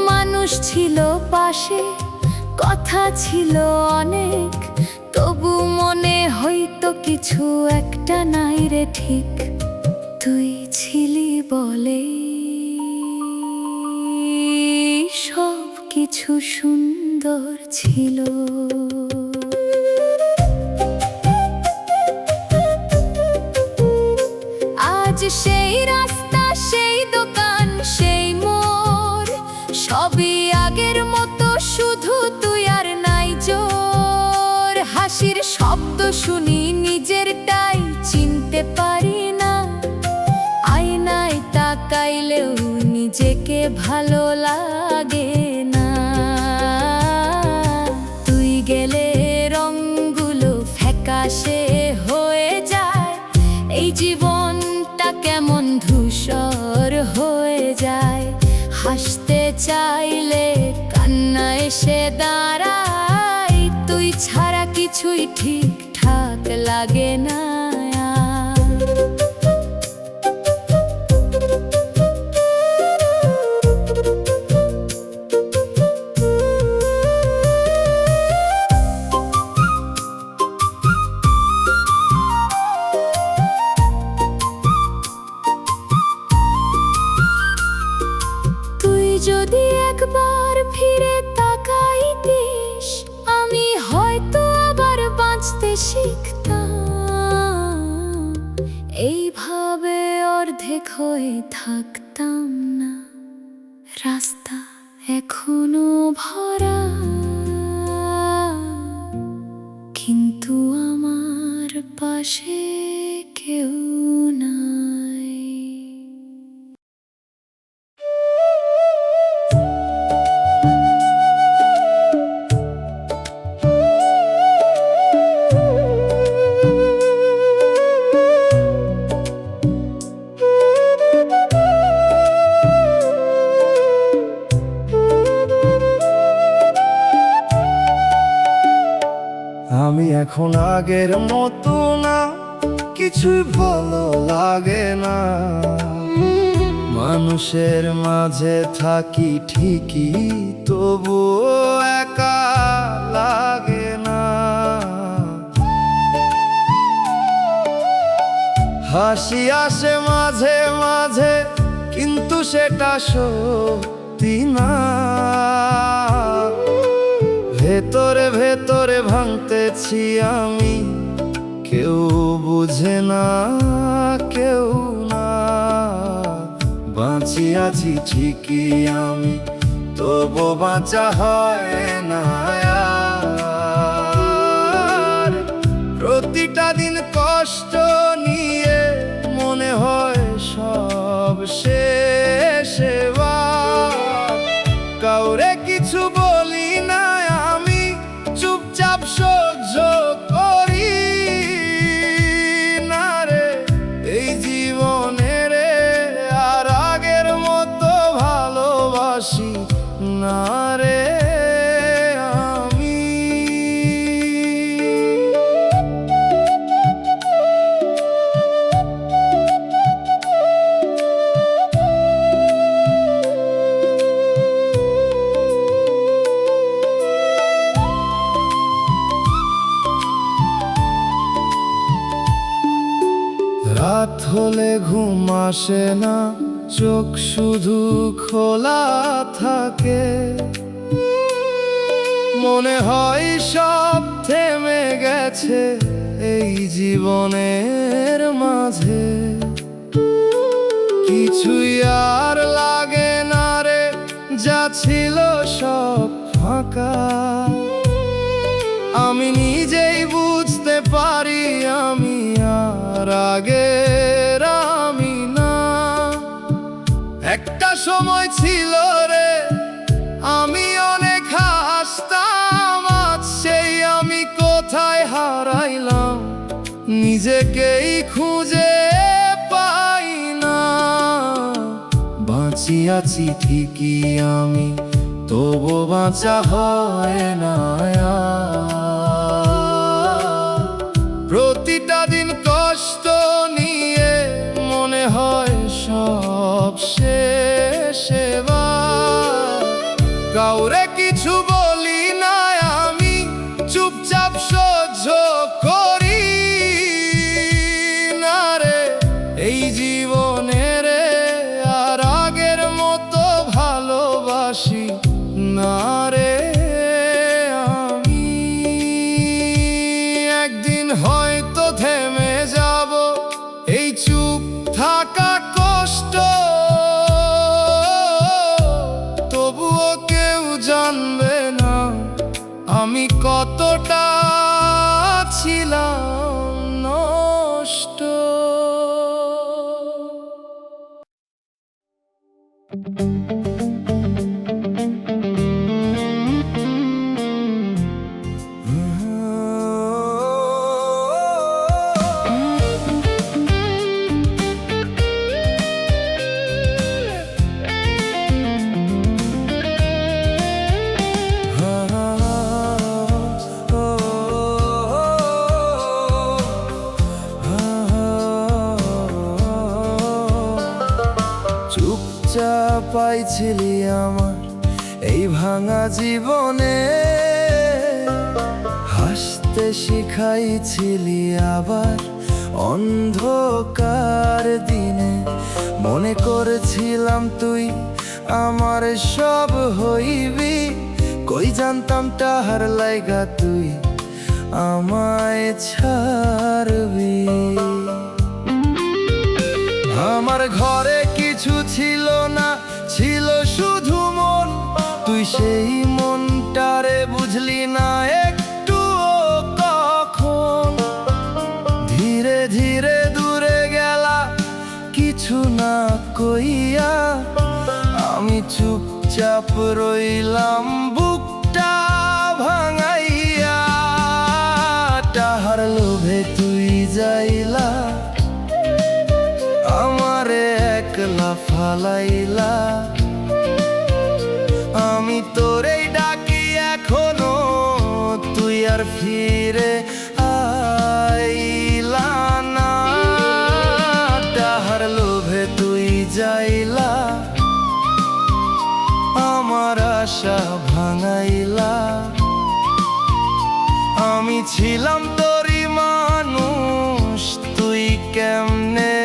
মানুষ ছিল পাশে, কথা ছিল অনেক, তবু মনে হইতো কিছু একটা নাই রে ঠিক। তুই ছিলি বলে সব কিছু সুন্দর ছিল। আজ সেই রাস্তা, সেই দোকান, সেই মোড়, সবই আগের মতো, শুধু তুই আর নাই জোর। হাসির শব্দ শুনি নিজেরটাই চিনতে পারি না, আয়নায় তাকাইলেও নিজেকে ভালো লাগে না। তুই গেলে রংগুলো ফ্যাকাশে হয়ে যায়, এই জীবনটা কেমন ধূসর হয়ে যায়। হাসতে চাইলে কান্না এসে দাঁড়ায়, তুই ছাড়া কিছুই ঠিকঠাক লাগে না। যদি একবার ফিরে তাকাইতিস, আমি হয়তো আবার বাঁচতে শিখতাম। এইভাবে অর্ধেক হয়ে থাকতাম না, রাস্তা এখনো ভরা, কিন্তু আমার পাশে কেউ নাই। আমি এখন আগের মতো না, কিছুই ভালো লাগে না। মানুষের মাঝে থাকি ঠিকই, তবুও একা লাগে না। হাসি আসে মাঝে মাঝে, কিন্তু সেটা সত্যি না। ভেতরে ভেতরে ভাঙতেছি আমি, কেউ বুঝে না, কেউ না। বাঁচিয়াছি ঠিকই আমি, তবু বাঁচা হয় না আর। প্রতিটা দিন কষ্ট নিয়ে মনে হয় সব শেষ এবার। কাউরে কিছু বলি না, আমি চুপচাপ সহ্য করি না রে এই জীবনে রে। আর আগের মতো ভালোবাসি না রে আমি। রাত হলে ঘুম আসে না, চোখ শুধু খোলা থাকে। মনে হয় সব থেমে গেছে এই জীবনের মাঝে। কিছুই আর লাগে না রে, যা ছিল সব ফাঁকা। আমি নিজেই বুঝতে পারি আমি আর আগের আমি না। একটা সময় ছিল রে, আমি অনেক হাসতাম, আজ সেই আমি কোথায় হারাইলাম, নিজেকেই খুঁজে পাই না। বাঁচিয়াছি ঠিকই আমি, তবু বাঁচা হয় না আর। প্রতিটা দিন কষ্ট নিয়ে মনে হয় সব শেষ এবার। কাউরে কিছু বলি না আমি, চুপচাপ সহ্য করি না রে এই জীবনে রে। আর আগের মতো ভালোবাসি না রে আমি। একদিন হয়তো থেমে যাব এই চুপ থাকা কষ্ট, তবুও কেউ জানবে না আমি কতটা ছিলাম নষ্ট। চুপচাপ পাইছিলি আমার এই ভাঙা জীবনে, হাসতে শিখাইছিলি আবার অন্ধকার দিনে। মনে করেছিলাম তুই আমার সব হইবি, কই জানতাম তাহার লাইগা তুই আমায় ছাড়বি। আমার ঘরে কিছু ছিল না, ছিল শুধু মন। তুই সেই মনটারে বুঝলি না একটু কখন। ধীরে ধীরে দূরে গেলা কিছু না কইয়া, আমি চুপচাপ রইলাম বুকটা ভাঙাইয়া। তাহার লোভে তুই যাইলা আমারে একলা ফালাইলা। আমি তোরে ডাকি এখনো, তুই আর ফিরে আইলা না। তাহার লোভে তুই যাইলা আমার আশা ভাঙাইলা। আমি ছিলাম তোরই মানুষ, তুই কেমনে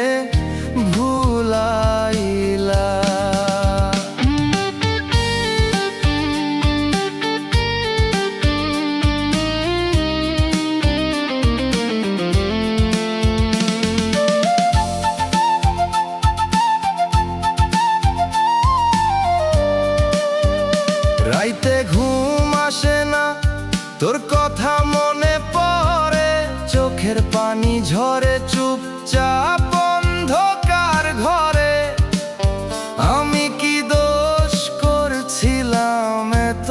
ভুলাইলা। রাইতে ঘুম আসে না, তোর কথা মনে পড়ে। চোখের পানি ঝরে চুপচাপ অন্ধকার ঘরে। আমি কি দোষ করছিলাম এত,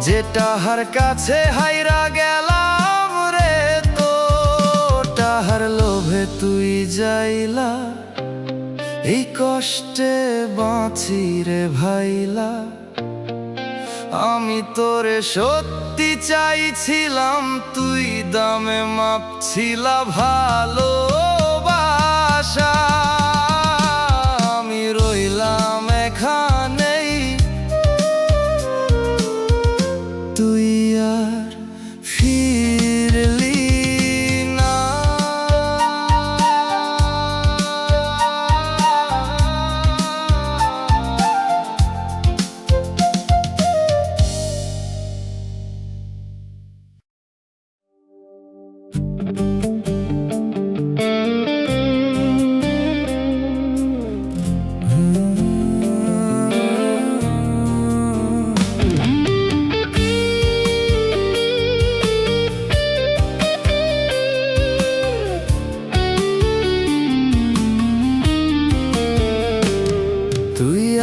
যে তাহার কাছে হাইরা গেলাম রে। তো তাহার লোভে তুই যাইলা, এই কষ্টে বাঁচি রে ভাইলা। আমি তোরে সত্যি চাইছিলাম, তুই দামে মাপছিলা ভালোবাসা। আমি রইলাম এখানেই, তুই আর ফিরলি না।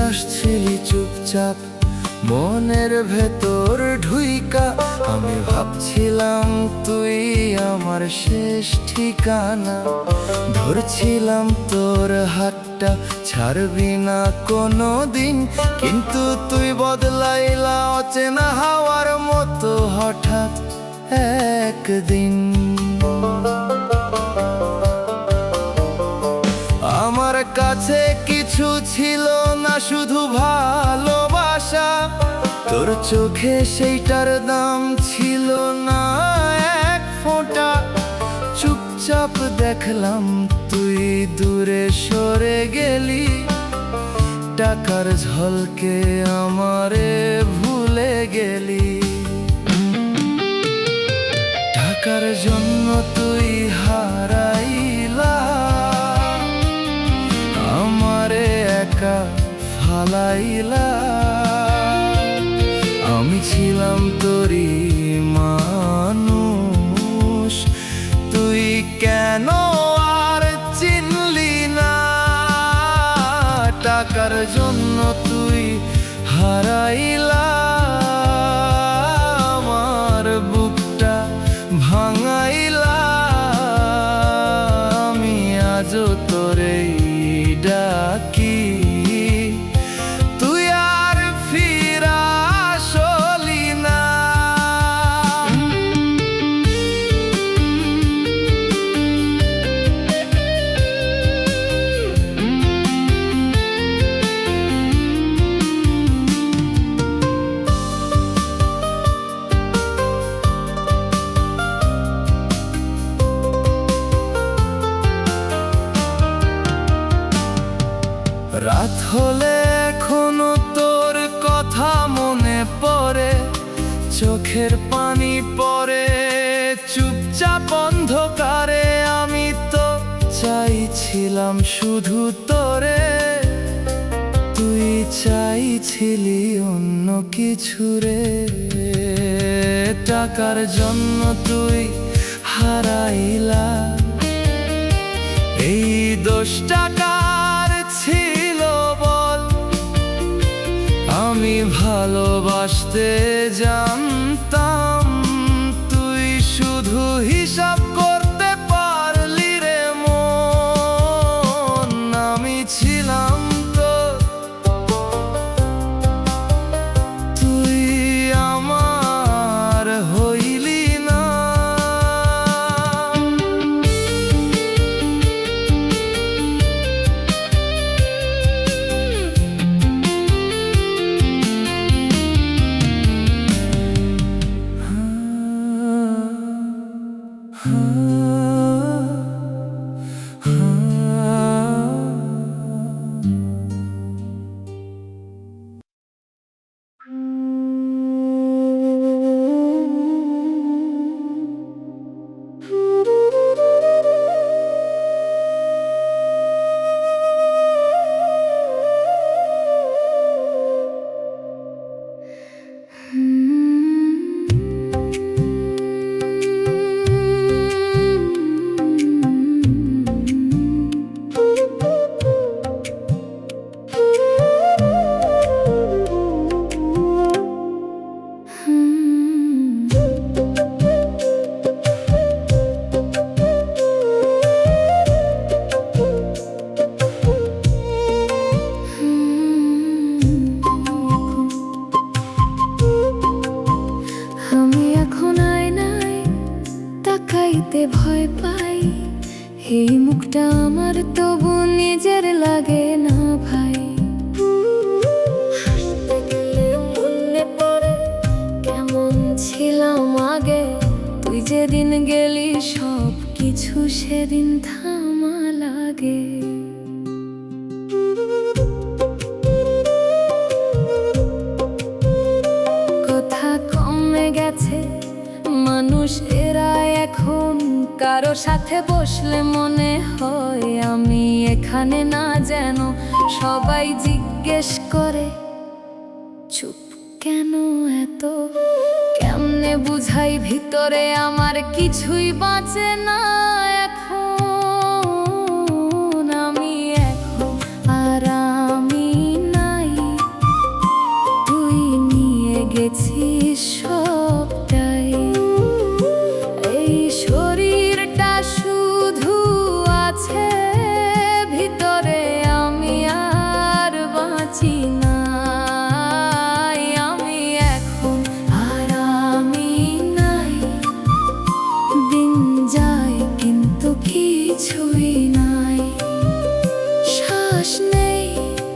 আসছিলি চুপচাপ মনের ভেতর ঢুইকা। আমি ভাবছিলাম তুই আমার শেষ ঠিকানা। ধরছিলাম তোর হাতটা, ছাড়বি না কোনো দিন। কিন্তু তুই বদলাইলা অচেনা হাওয়ার মতো হঠাৎ একদিন। আমার কাছে কিছু ছিল না, শুধু ভালোবাসা। তোর চোখে সেইটার দাম ছিল না এক ফোঁটা। চুপচাপ দেখলাম তুই দূরে সরে গেলি, টাকার ঝলকে আমারে ভুলে গেলি। টাকার জন্য তুই হারাইলা আমারে একা ফালাইলা। আমি ছিলাম তোরই মানুষ, তুই কেন আর চিনলি না? টাকার জন্য তুই হারাইলা আমার বুকটা ভাঙাইলা। আমি আজও তোরেই ডাকি, তুই আর ফিরা আসলি না। রাত হলে এখনো তোর কথা মনে পড়ে, চোখের পানি পড়ে চুপচাপ অন্ধকারে। আমি তো চাইছিলাম শুধু তোরে, তুই চাইছিলি অন্য কিছু রে। টাকার জন্য তুই হারাইলা, এই দোষটা কার ছিল বল? আমি ভালোবাসতে জানতাম, তুই শুধু হিসাব করতে পারলি রে মন। আমি ছিলাম তোর, তুই আমার হইলি না। তাকাইতে ভয় পাই, এই মুখটা আমার তবু নিজের লাগে না ভাই। হাসতে গেলে মনে পড়ে কেমন ছিলাম আগে, তুই যেদিন গেলি সব কিছু সেদিন থামা লাগে। কথা কমে গেছে মানুষ এরা এখন, কারো সাথে বসলে মনে হয় আমি এখানে না। যেন সবাই জিজ্ঞেস করে চুপ কেন এত, কেমনে বুঝাই ভিতরে আমার কিছুই বাঁচে না এখন। আমি এখন আর আমি নাই, তুই নিয়ে গেছিস সবটাই। এই শরীরটা শুধু আছে ভিতরে, আমি আর বাঁচি না। আমি এখন আর আমি নাই, দিন যা কিছুই নাই, শ্বাস নেই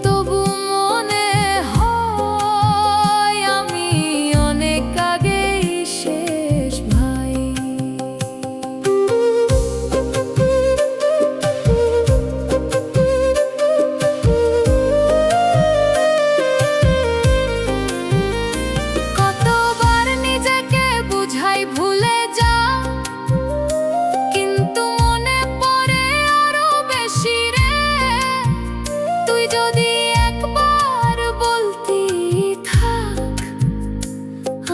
তবু মনে হয় আমি অনেক আগেই শেষ ভাই। কতবার নিজেকে বুঝাই ভুলে যা, কিন্তু মনে পড়ে আরো বেশি রে। তুই যদি একবার বলতি থাক,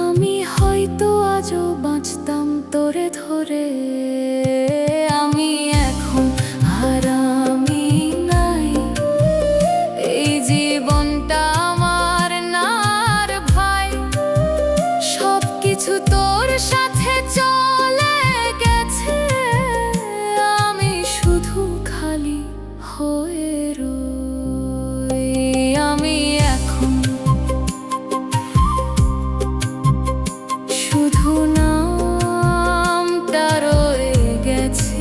আমি হয়তো আজও বাঁচতাম তোরে ধরে। আমি এখন আর আমি নাই, এই জীবনটা আমার না রে ভাই। সবকিছু তোর সাথে চলে গেছে, আমি শুধু খালি হয়ে রই। আমি এখন শুধু নামটা রয়ে গেছি।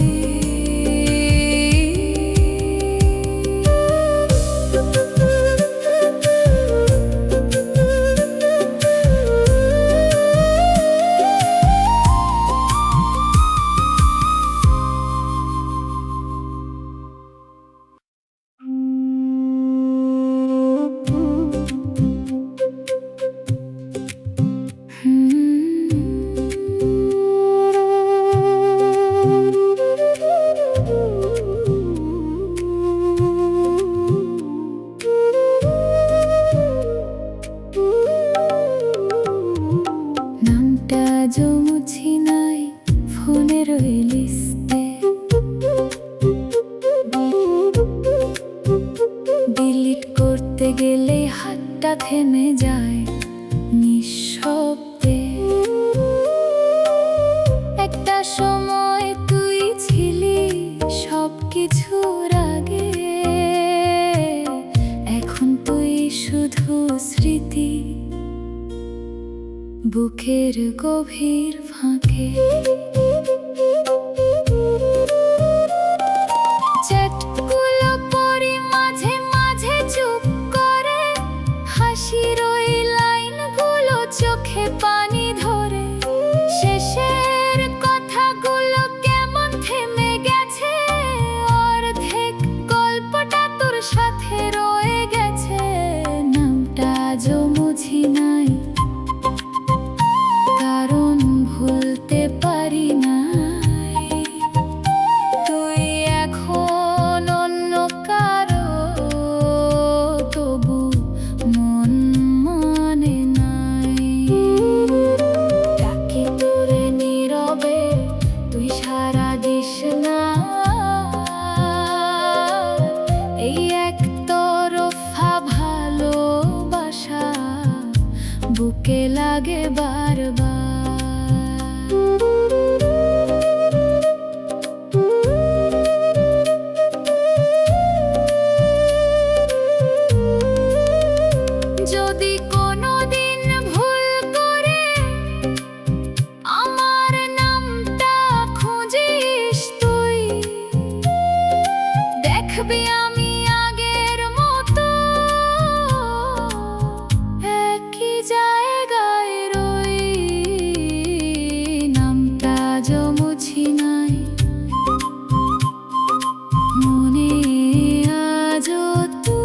নামটা জমুছি নাই ফোনের ওই লিস্টে, ডিলিট করতে গেলে হাতটা থেমে যায় নিঃশব্দে। একটা সময় তুই ছিলি সবকিছুর আগে, এখন তুই শুধু স্মৃতি বুকের গভীর ফাঁকে। চ্যাটগুলো পড়ি মাঝে মাঝে চুপ করে, হাসির ওই লাইনগুলো চোখে পানি ধরে। শেষের কথাগুলো কেমন থেমে গেছে, অর্ধেক গল্পটা তোর সাথে রয়ে গেছে। নামটা আজও মুছি নাই, কারণ ভুলতে পারি নাই। তুই এখন অন্য কারো, তবু মন মানে নাই। ডাকি তোরে নীরবে, তুই সাড়া দিস না। এই একতরফা ভালোবাসা বুকে লাগে বারবার। যদি কোনোদিন ভুল করে আমার নামটা খুঁজিস তুই, দেখবি আমি আগের মতো একই জায়গায় রই। নামটা জমুছি নাই, মনে আজও তুই।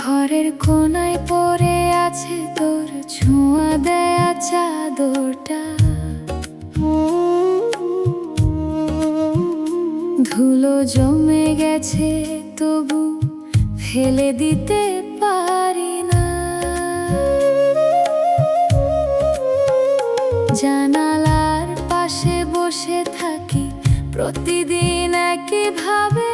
ঘরের কোনায় পড়ে আছে তোর ছোঁয়া দেয়া চাদরটা, ধুলো জমে গেছে তবু ফেলে দিতে পারি না। জানালার পাশে বসে থাকি প্রতিদিন একইভাবে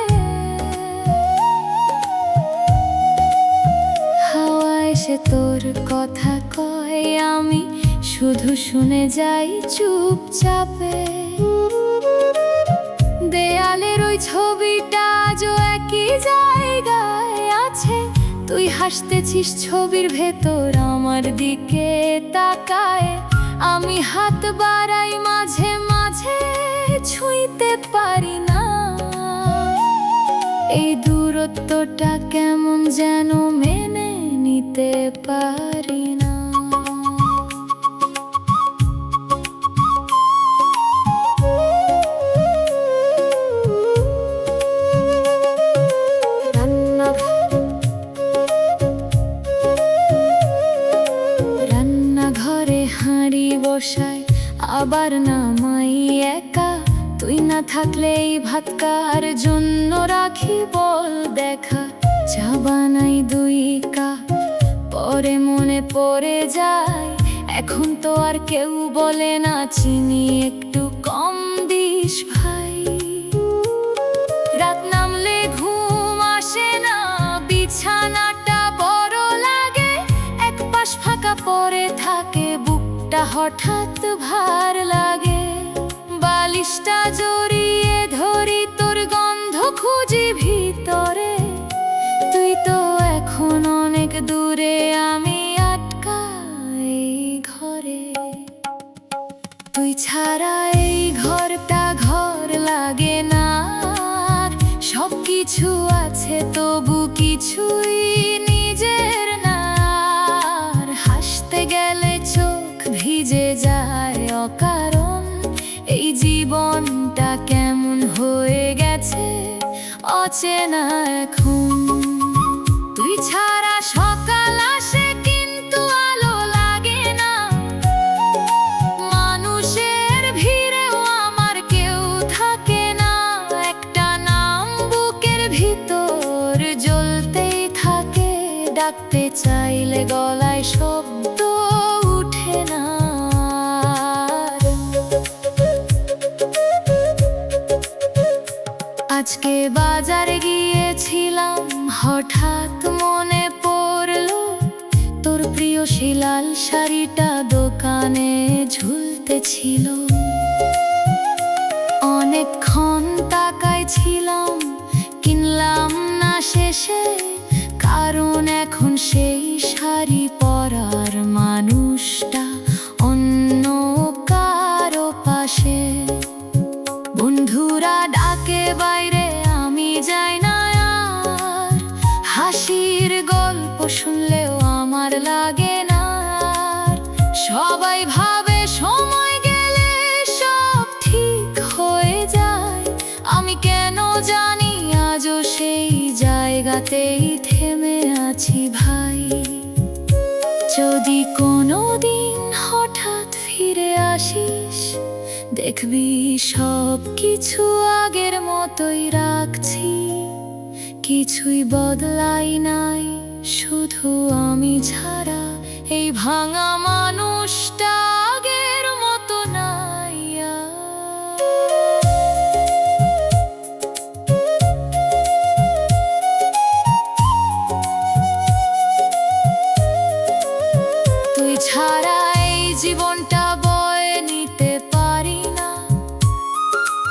হাওয়া এসে তোর কথা কয়, আমি শুধু শুনে যাই চুপচাপে। দেয়ালের ওই ছবিটা আজও একই জায়গায় আছে, তুই হাসতেছিস ছবির ভেতর আমার দিকে তাকায়। আমি হাত বাড়াই মাঝে মাঝে, ছুঁইতে পারি না। এই দূরত্বটা কেমন যেন মেনে নিতে পারি না। রান্নাঘরে হাঁড়ি বসাই আবার নামাই একা, তুই না থাকলে এই ভাত কার জন্য রাখি বল দেখা। চা বানাই 2 কাপ, পরে মনে পড়ে যায় এখন তো আর কেউ বলে না চিনি একটু কম দিস ভাই। রাত নামলে ঘুম আসে না, বিছানাটা বড় লাগে, এক পাশ ফাঁকা পড়ে থাকে, বুকটা হঠাৎ ভার লাগে। বালিশটা জড়িয়ে ধরি, তোর গন্ধ খুঁজি ভিতরে, তুই তো এখন অনেক দূরে, আমি আটকাই ঘরে। তুই ছাড়া এই ঘরটা ঘর লাগে না, সব কিছু আছে তবু কিছুই নিজের না। আর হাসতে গেলে চোখ ভিজে যায় অকারণ, এই জীবনটা কেমন হয়ে গেছে অচেনা এখন। তুই ছাড়া সকাল আসে কিন্তু আলো লাগে না, মানুষের ভিড়েও আমার কেউ থাকে না। একটা নাম বুকের ভিতর জ্বলতেই থাকে, ডাকতে চাইলে গলায় শব্দ উঠে না। আজকে বাজারে গিয়েছিলাম, হঠাৎ মনে পড়লো তোর প্রিয় সেই লাল শাড়িটা দোকানে ঝুলতেছিল। অনেকক্ষণ তাকাই ছিলাম, কিনলাম না শেষে, কারণ এখন সেই শাড়ি পরার মানুষটা অন্য কারো পাশে। বন্ধুরা ডাকে বাইরে, আমি যাই না আর, হাসির গল্প শুনলেও আমার লাগে না। সবাই ভাবে সময় গেলে সব ঠিক হয়ে যায়, আমি কেন জানি আজও সেই জায়গাতেই থেমে আছি ভাই। যদি কোনোদিন হঠাৎ ফিরে আসিস, দেখবি সব কিছু আগের মতোই রাখছি, কিছুই বদলাই নাই, শুধু আমি ছাড়া এই ভাঙা মানুষটা আগের মতো নাই আর। তুই ছাড়া এই জীবনটা বয়ে নিতে পারি না,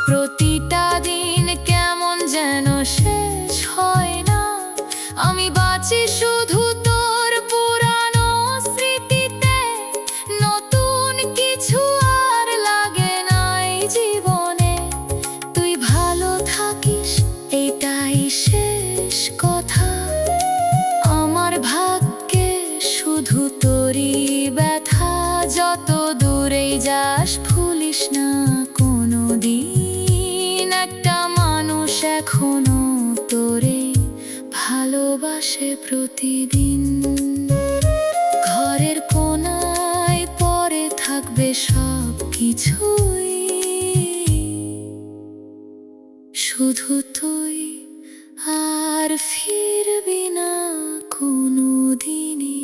প্রতিটা দিন কেমন যেন শেষ হয় না। আমি বাঁচি শুধু তোর পুরানো স্মৃতিতে, নতুন কিছু আর লাগে না এই জীবনে। তুই ভালো থাকিস এটাই শেষ কথা, আমার ভাগ্যে শুধু তোরই ব্যথা। যত দূরেই যাস ভুলিস না কোনো দিন, একটা মানুষ এখনো তোরে ভালোবাসে প্রতিদিন। ঘরের কোনায় পড়ে থাকবে সব কিছুই, শুধু তুই আর ফিরবি না কোনো দিনই।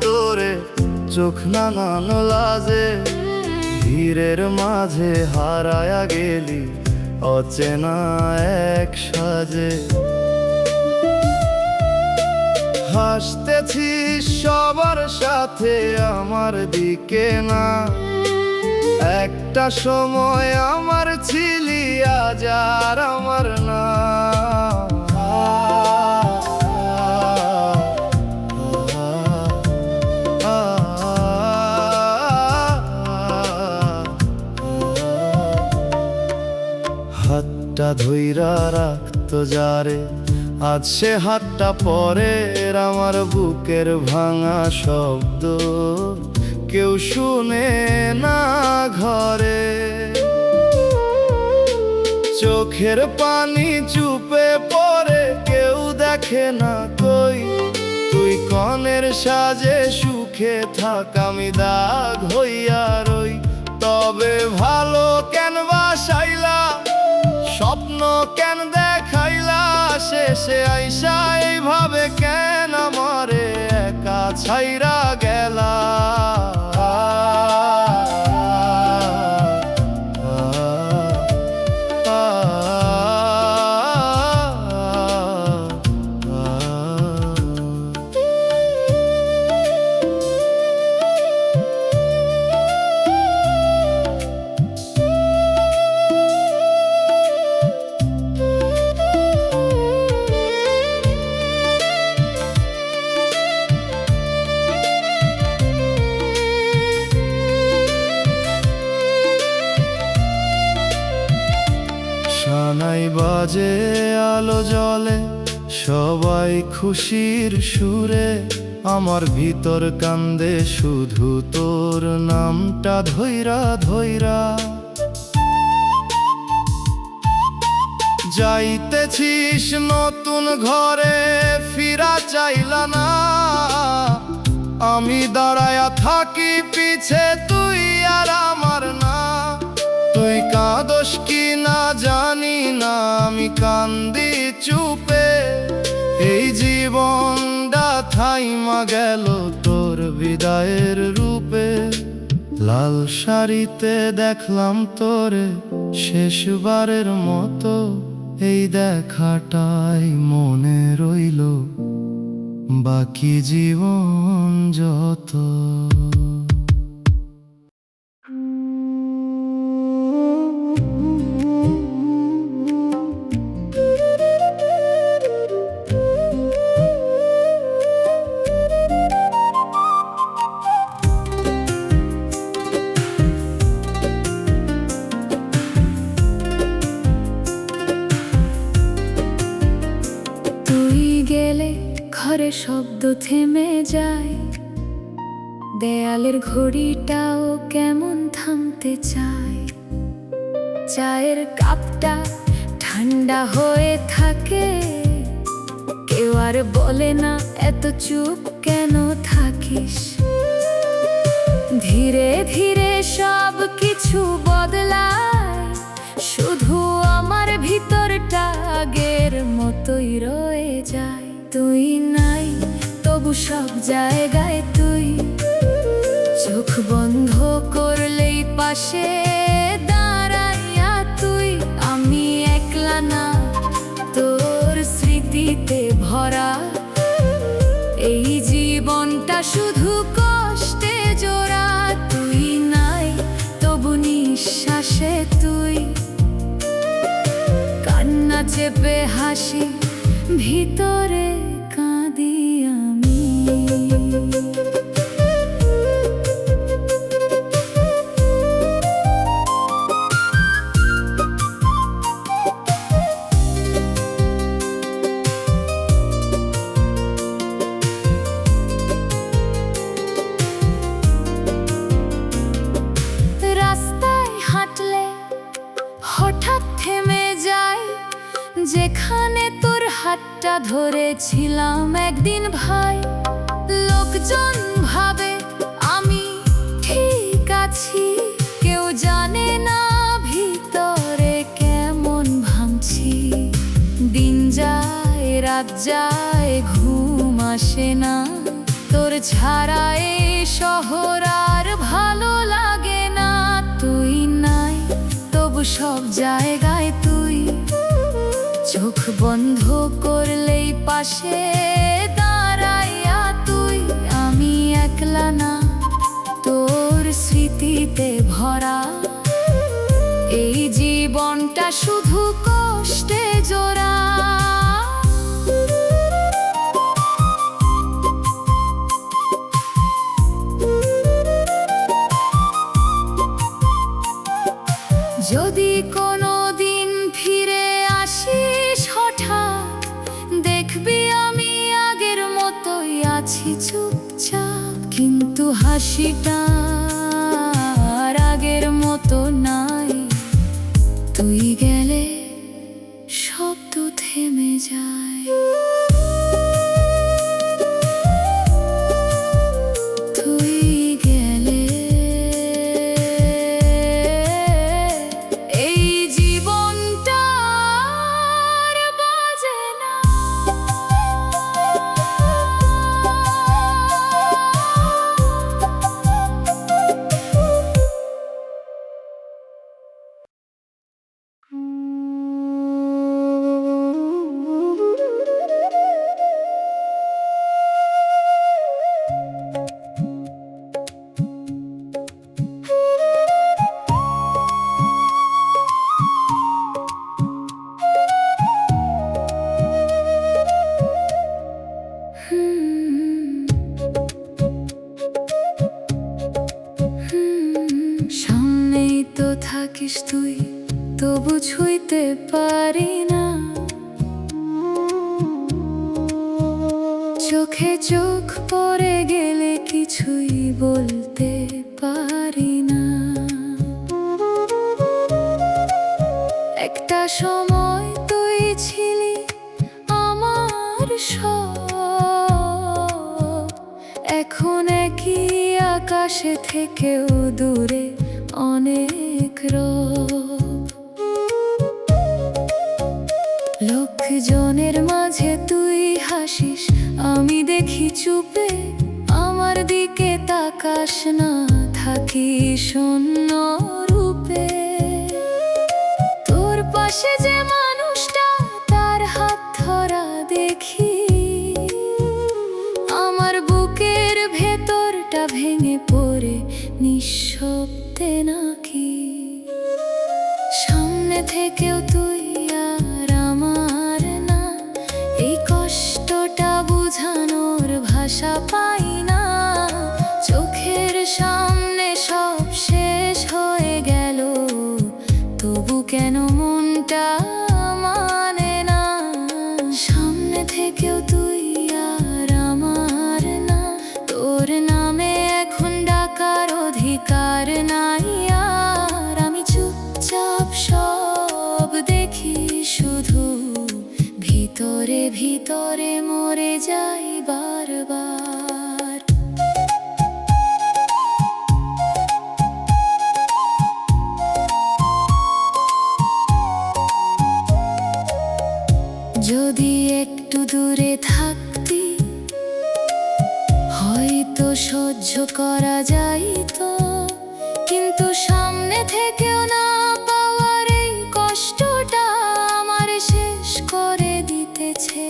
তোরে, চোখ নানান লাজে, ভিড়ের মাঝে হারায়া গেলি অচেনা এক সাজে। হাসতেছিস সবার সাথে, আমার দিকে না, একটা সময় আমার ছিলি, আজ আর আমার না। হাতটা ধইরা রাখতো যারে, আজ সে হাতটা পরের, আমার বুকের ভাঙা শব্দ কেউ শুনে না ঘরে। চোখের পানি চুপে পড়ে, কেউ দেখে না কই, তুই কনের সাজে সুখে থাক, আমি দাগ হইয়া রই। তবে ভালো কেন বাসাইলা, স্বপ্ন কেন দেখাইলা, শেষে আইসা এইভাবে কেন আমারে একা ছাইরা গেলা। সানাই বাজে আলো জ্বলে, সবাই খুশির সুরে, আমার ভিতর কান্দে শুধু তোর নামটা ধইরা ধইরা। যাইতেছিস নতুন ঘরে, ফিরা চাইলা না, আমি দাঁড়ায়া থাকি পিছে, তুই আর আমার না। তুই কাঁদস কি না জানি না, আমি কান্দি চুপে, এই জীবনটা থাইমা গেল তোর বিদায়ের রূপে। লাল শাড়িতে দেখলাম তোরে শেষবারের মতো, এই দেখাটাই মনে রইল বাকি জীবন যত। ঘরে শব্দ থেমে যায়, দেয়ালের ঘড়িটাও কেমন থামতে চায়। চায়ের কাপটা ঠান্ডা হয়ে থাকে, কেউ আর বলে না এত চুপ কেন থাকিস। ধীরে ধীরে সব কিছু বদলায়, শুধু আমার ভিতরটা আগের মতোই রয়ে যায়। তুই নাই তবু সব জায়গায় তুই, চোখ বন্ধ করলেই পাশে দাঁড়াইয়া তুই। আমি একলা না, তোর স্মৃতিতে ভরা, এই জীবনটা শুধু কষ্টে জোড়া। তুই নাই তবু নিঃশ্বাসে তুই, কান্না চেপে হাসি, ভিতরে কাঁদি আমি। রাস্তায় হাঁটলে হঠাৎ থেমে যায়, যেখানে তোর হাতটা ধরেছিলাম একদিন ভাই। লোকজন ভাবে আমি ঠিক আছি, কেউ জানে না ভিতরে কেমন ভাঙছি। দিন যায় রাত যায়, ঘুম আসে না, তোর ছাড়া এই শহর আর ভালো লাগে না। তুই নাই তবু সব জায়গায় তুই, চোখ বন্ধ করলেই পাশে দাঁড়াইয়া তুই। আমি একলা না, তোর স্মৃতিতে ভরা, এই জীবনটা শুধু কষ্টে জোড়া। যদি কোনো দিন ফিরে আসিস হঠাৎ, দেখবি আমি আগের মতোই আছি চুপচাপ, কিন্তু হাসিটা আর আগের মতো নাই। তুই গেলে শব্দ থেমে যায়। তুই গেলে এই জীবনটা আর বাজে না। সামনেই তো থাকিস তুই, তবু ছুঁইতে পারি না। চোখে চোখ পড়ে গেলে কিছুই বলতে পারি না। একটা সময় তুই ছিলি আমার সব, এখন একই আকাশে থেকেও দূরে অনেক রব। লোকজনের মাঝে তুই হাসিস, আমি দেখি চুপে, আমার দিকে তাকাস না, থাকি শূন্য রূপে। তোর পাশে যে মানুষটা, তার হাত ধরা দেখি, আমার বুকের ভেতরটা ভেঙে পড়ে নিঃশব্দে নাকি। সামনে থেকেও তুই আর আমার না, এই কষ্টটা বোঝানোর ভাষা পাই না। চোখের সামনে সব শেষ হয়ে গেল, তবু কেন মনটা মানে না। সামনে থেকেও তুই আর আমার না, তোর নামে এখন ডাকার অধিকার নাই আর। আমি চুপচাপ সব দেখি শুধু, ভিতরে ভিতরে মরে যাই বারবার। যদি একটু দূরে থাকতি, হয়তো সহ্য করা যাইতো, কিন্তু সামনে থেকেও না পাওয়ার এই কষ্টটা আমার শেষ করে দিতেছে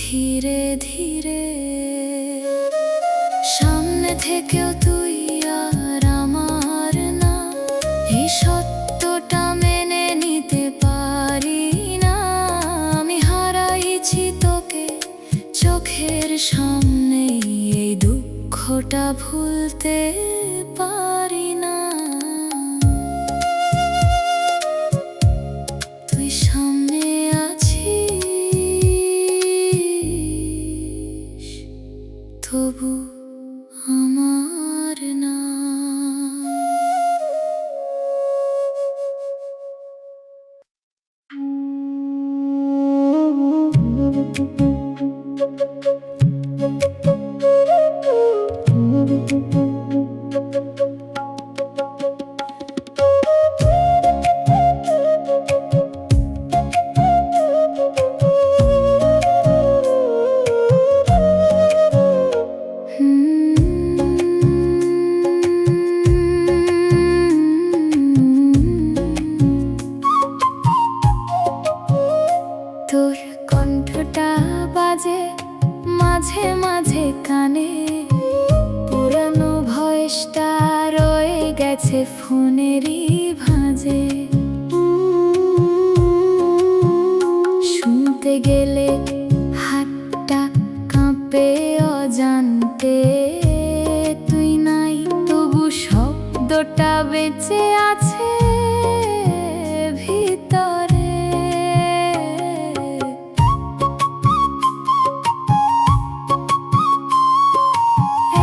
ধীরে ধীরে। সামনে থেকেও তুই আর আমার না, এই সত্যটা মেনে নিতে পারি না। আমি হারাইছি তোকে চোখের সামনে, এই দুঃখটা ভুলতে পারি না। তুই সামনে আছিস, তবু আমার না। গেছে ফোনেরই ভাঁজে। শুনতে গেলে হাতটা কাঁপে অজান্তে, তুই নাই তবু শব্দটা বেঁচে আছে ভিতরে।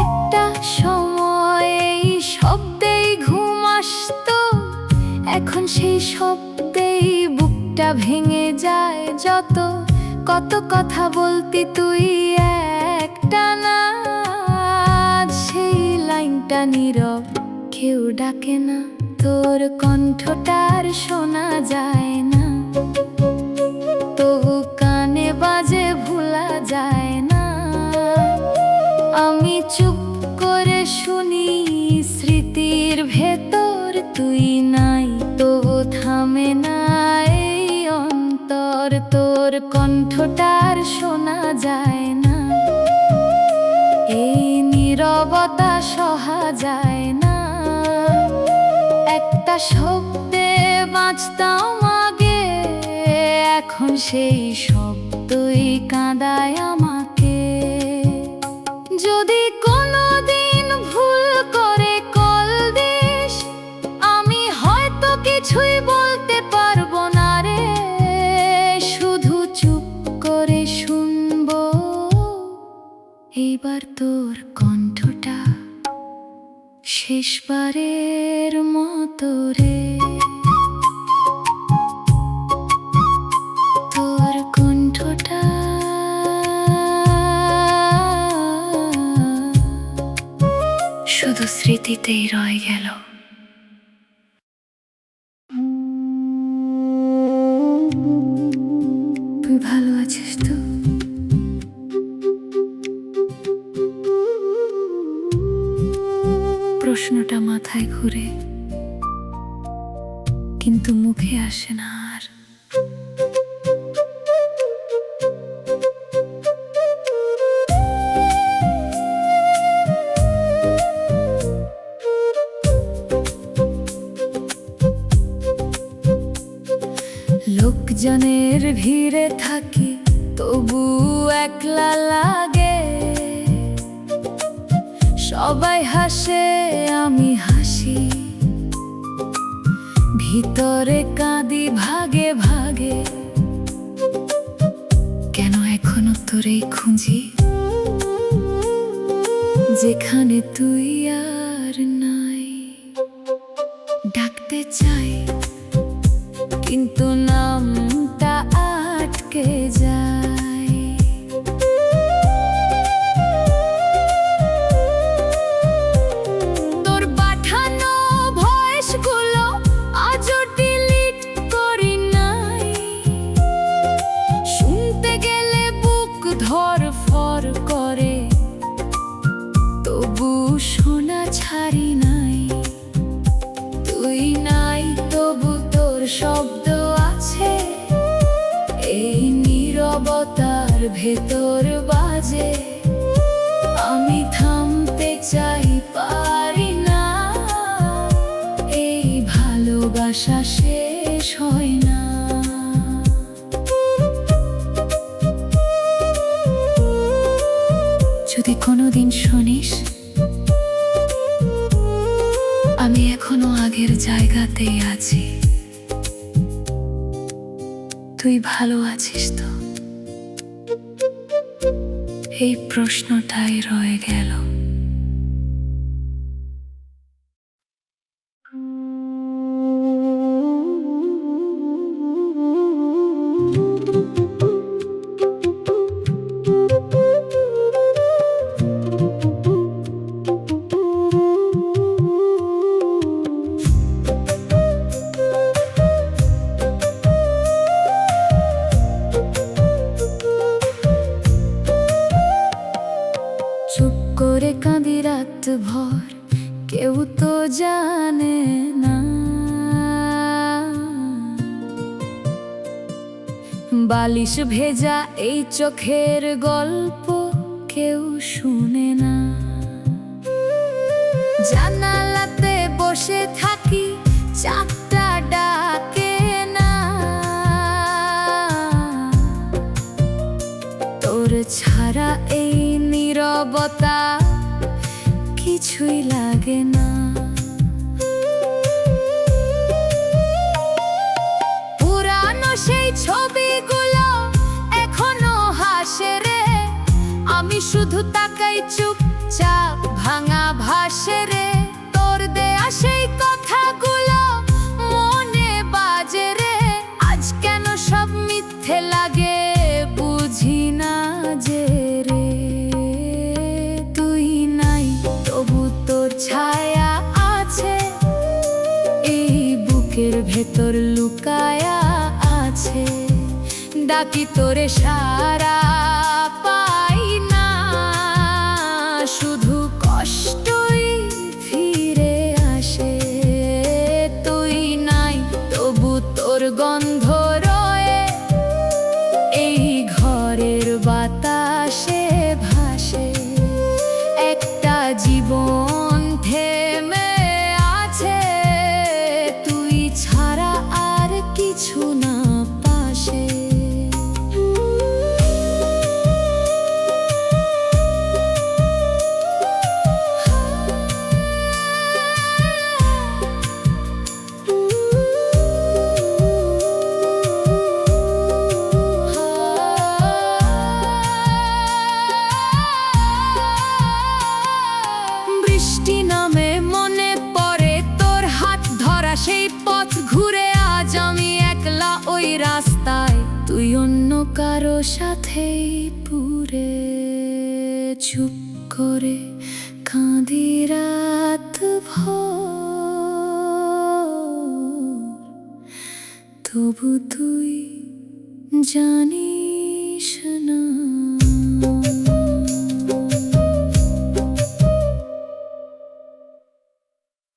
একটা সময় এই শব্দেই ঘুম আসতো, এখন সেই শব্দেই বুকটা ভেঙে যায়। যত কত কথা বলতি তুই একটা না, সেই লাইনটা নীরব, কেউ ডাকে না, তোর কণ্ঠটার শোনা যায় না, তবু কানে বাজে ভোলা যায় না। আমি চুপ করে শুনি স্মৃতির ভেতর, তুই নাই তবু থামে না এই অন্তর, তোর কণ্ঠটার শোনা যায় না, এই নীরবতা সহা যায় না। একটা শব্দে বাঁচতাম আগে, এখন সেই শব্দই কাঁদায় আমাকে। যদি কোনোদিন ভুল করে কল দিস, আমি হয়তো কিছুই বলতে পারবো না রে, শুধু চুপ করে শুনবো এইবার তোর কণ্ঠটা শেষবারের মতো রে। তোর কণ্ঠটা শুধু স্মৃতিতেই রয়ে গেল। তুই ভালো আছিস তো? প্রশ্নটা মাথায় ঘুরে, কিন্তু মুখে আসে না আর। লোকজনের ভিড়ে থাকি তবু একলা লাগে, সবাই হাসে আমি হাসি, ভিতরে কাঁদি ভাগে ভাগে। কেন এখনো তোরেই খুঁজি, যেখানে তুই আর নাই। ডাকতে চাই কিন্তু নামটা আটকে যায়। তোর পাঠানো ভয়েসগুলো আজও ডিলিট করি নাই, শুনতে গেলে বুক ধড়ফড় করে, তবু শোনা ছাড়ি নাই। তুই নাই তবু তোর শব্দ আছে, এই নীরবতার ভেতর বাজে। আমি থামতে চাই পারি না, এই ভালোবাসা শেষ হয় না। যদি কোনোদিন শুনিস আমি এখনো আগের জায়গাতেই আছি, তুই ভালো আছিস তো? এই প্রশ্নটাই রয়ে গেল। চুপ করে কাঁদি রাত ভর, কেউ তো জানে না। বালিশ ভেজা এই চোখের গল্প কেউ শুনে না। জানালাতে বসে বসে থাকি, চাঁদটা ডাকে না। তোর ছাড়া এই নীরবতা কিছুই লাগে না। পুরানো সেই ছবিগুলো এখনো হাসে রে, আমি শুধু তাকাই চুপচাপ, ভাঙা ভাসে রে। তোর দেয়া সেই কথাগুলো মনে বাজে রে, আজ কেন সব মিথ্যে লাগে বুঝি না যে রে। তুই নাই তবু তোর ছায়া আছে, এই বুকের ভেতর লুকায়া আছে। ডাকি তোরে সারা পাই না, শুধু কষ্টই ফিরে আসে। তুই নাই তবু তোর গন্ধ রয়ে, এই ঘরের বাতাসে ভাসে। একটা জীবন থেমে আছে, তুই ছাড়া আর কিছু না পাশে। বৃষ্টি নামে মনে পড়ে তোর হাত ধরা সেই পথ ঘুরে, আজ আমি একলা ওই রাস্তায়, তুই অন্য কারো সাথেই পুরে। চুপ করে কাঁদি রাত ভোর, তবু তুই জানিস না।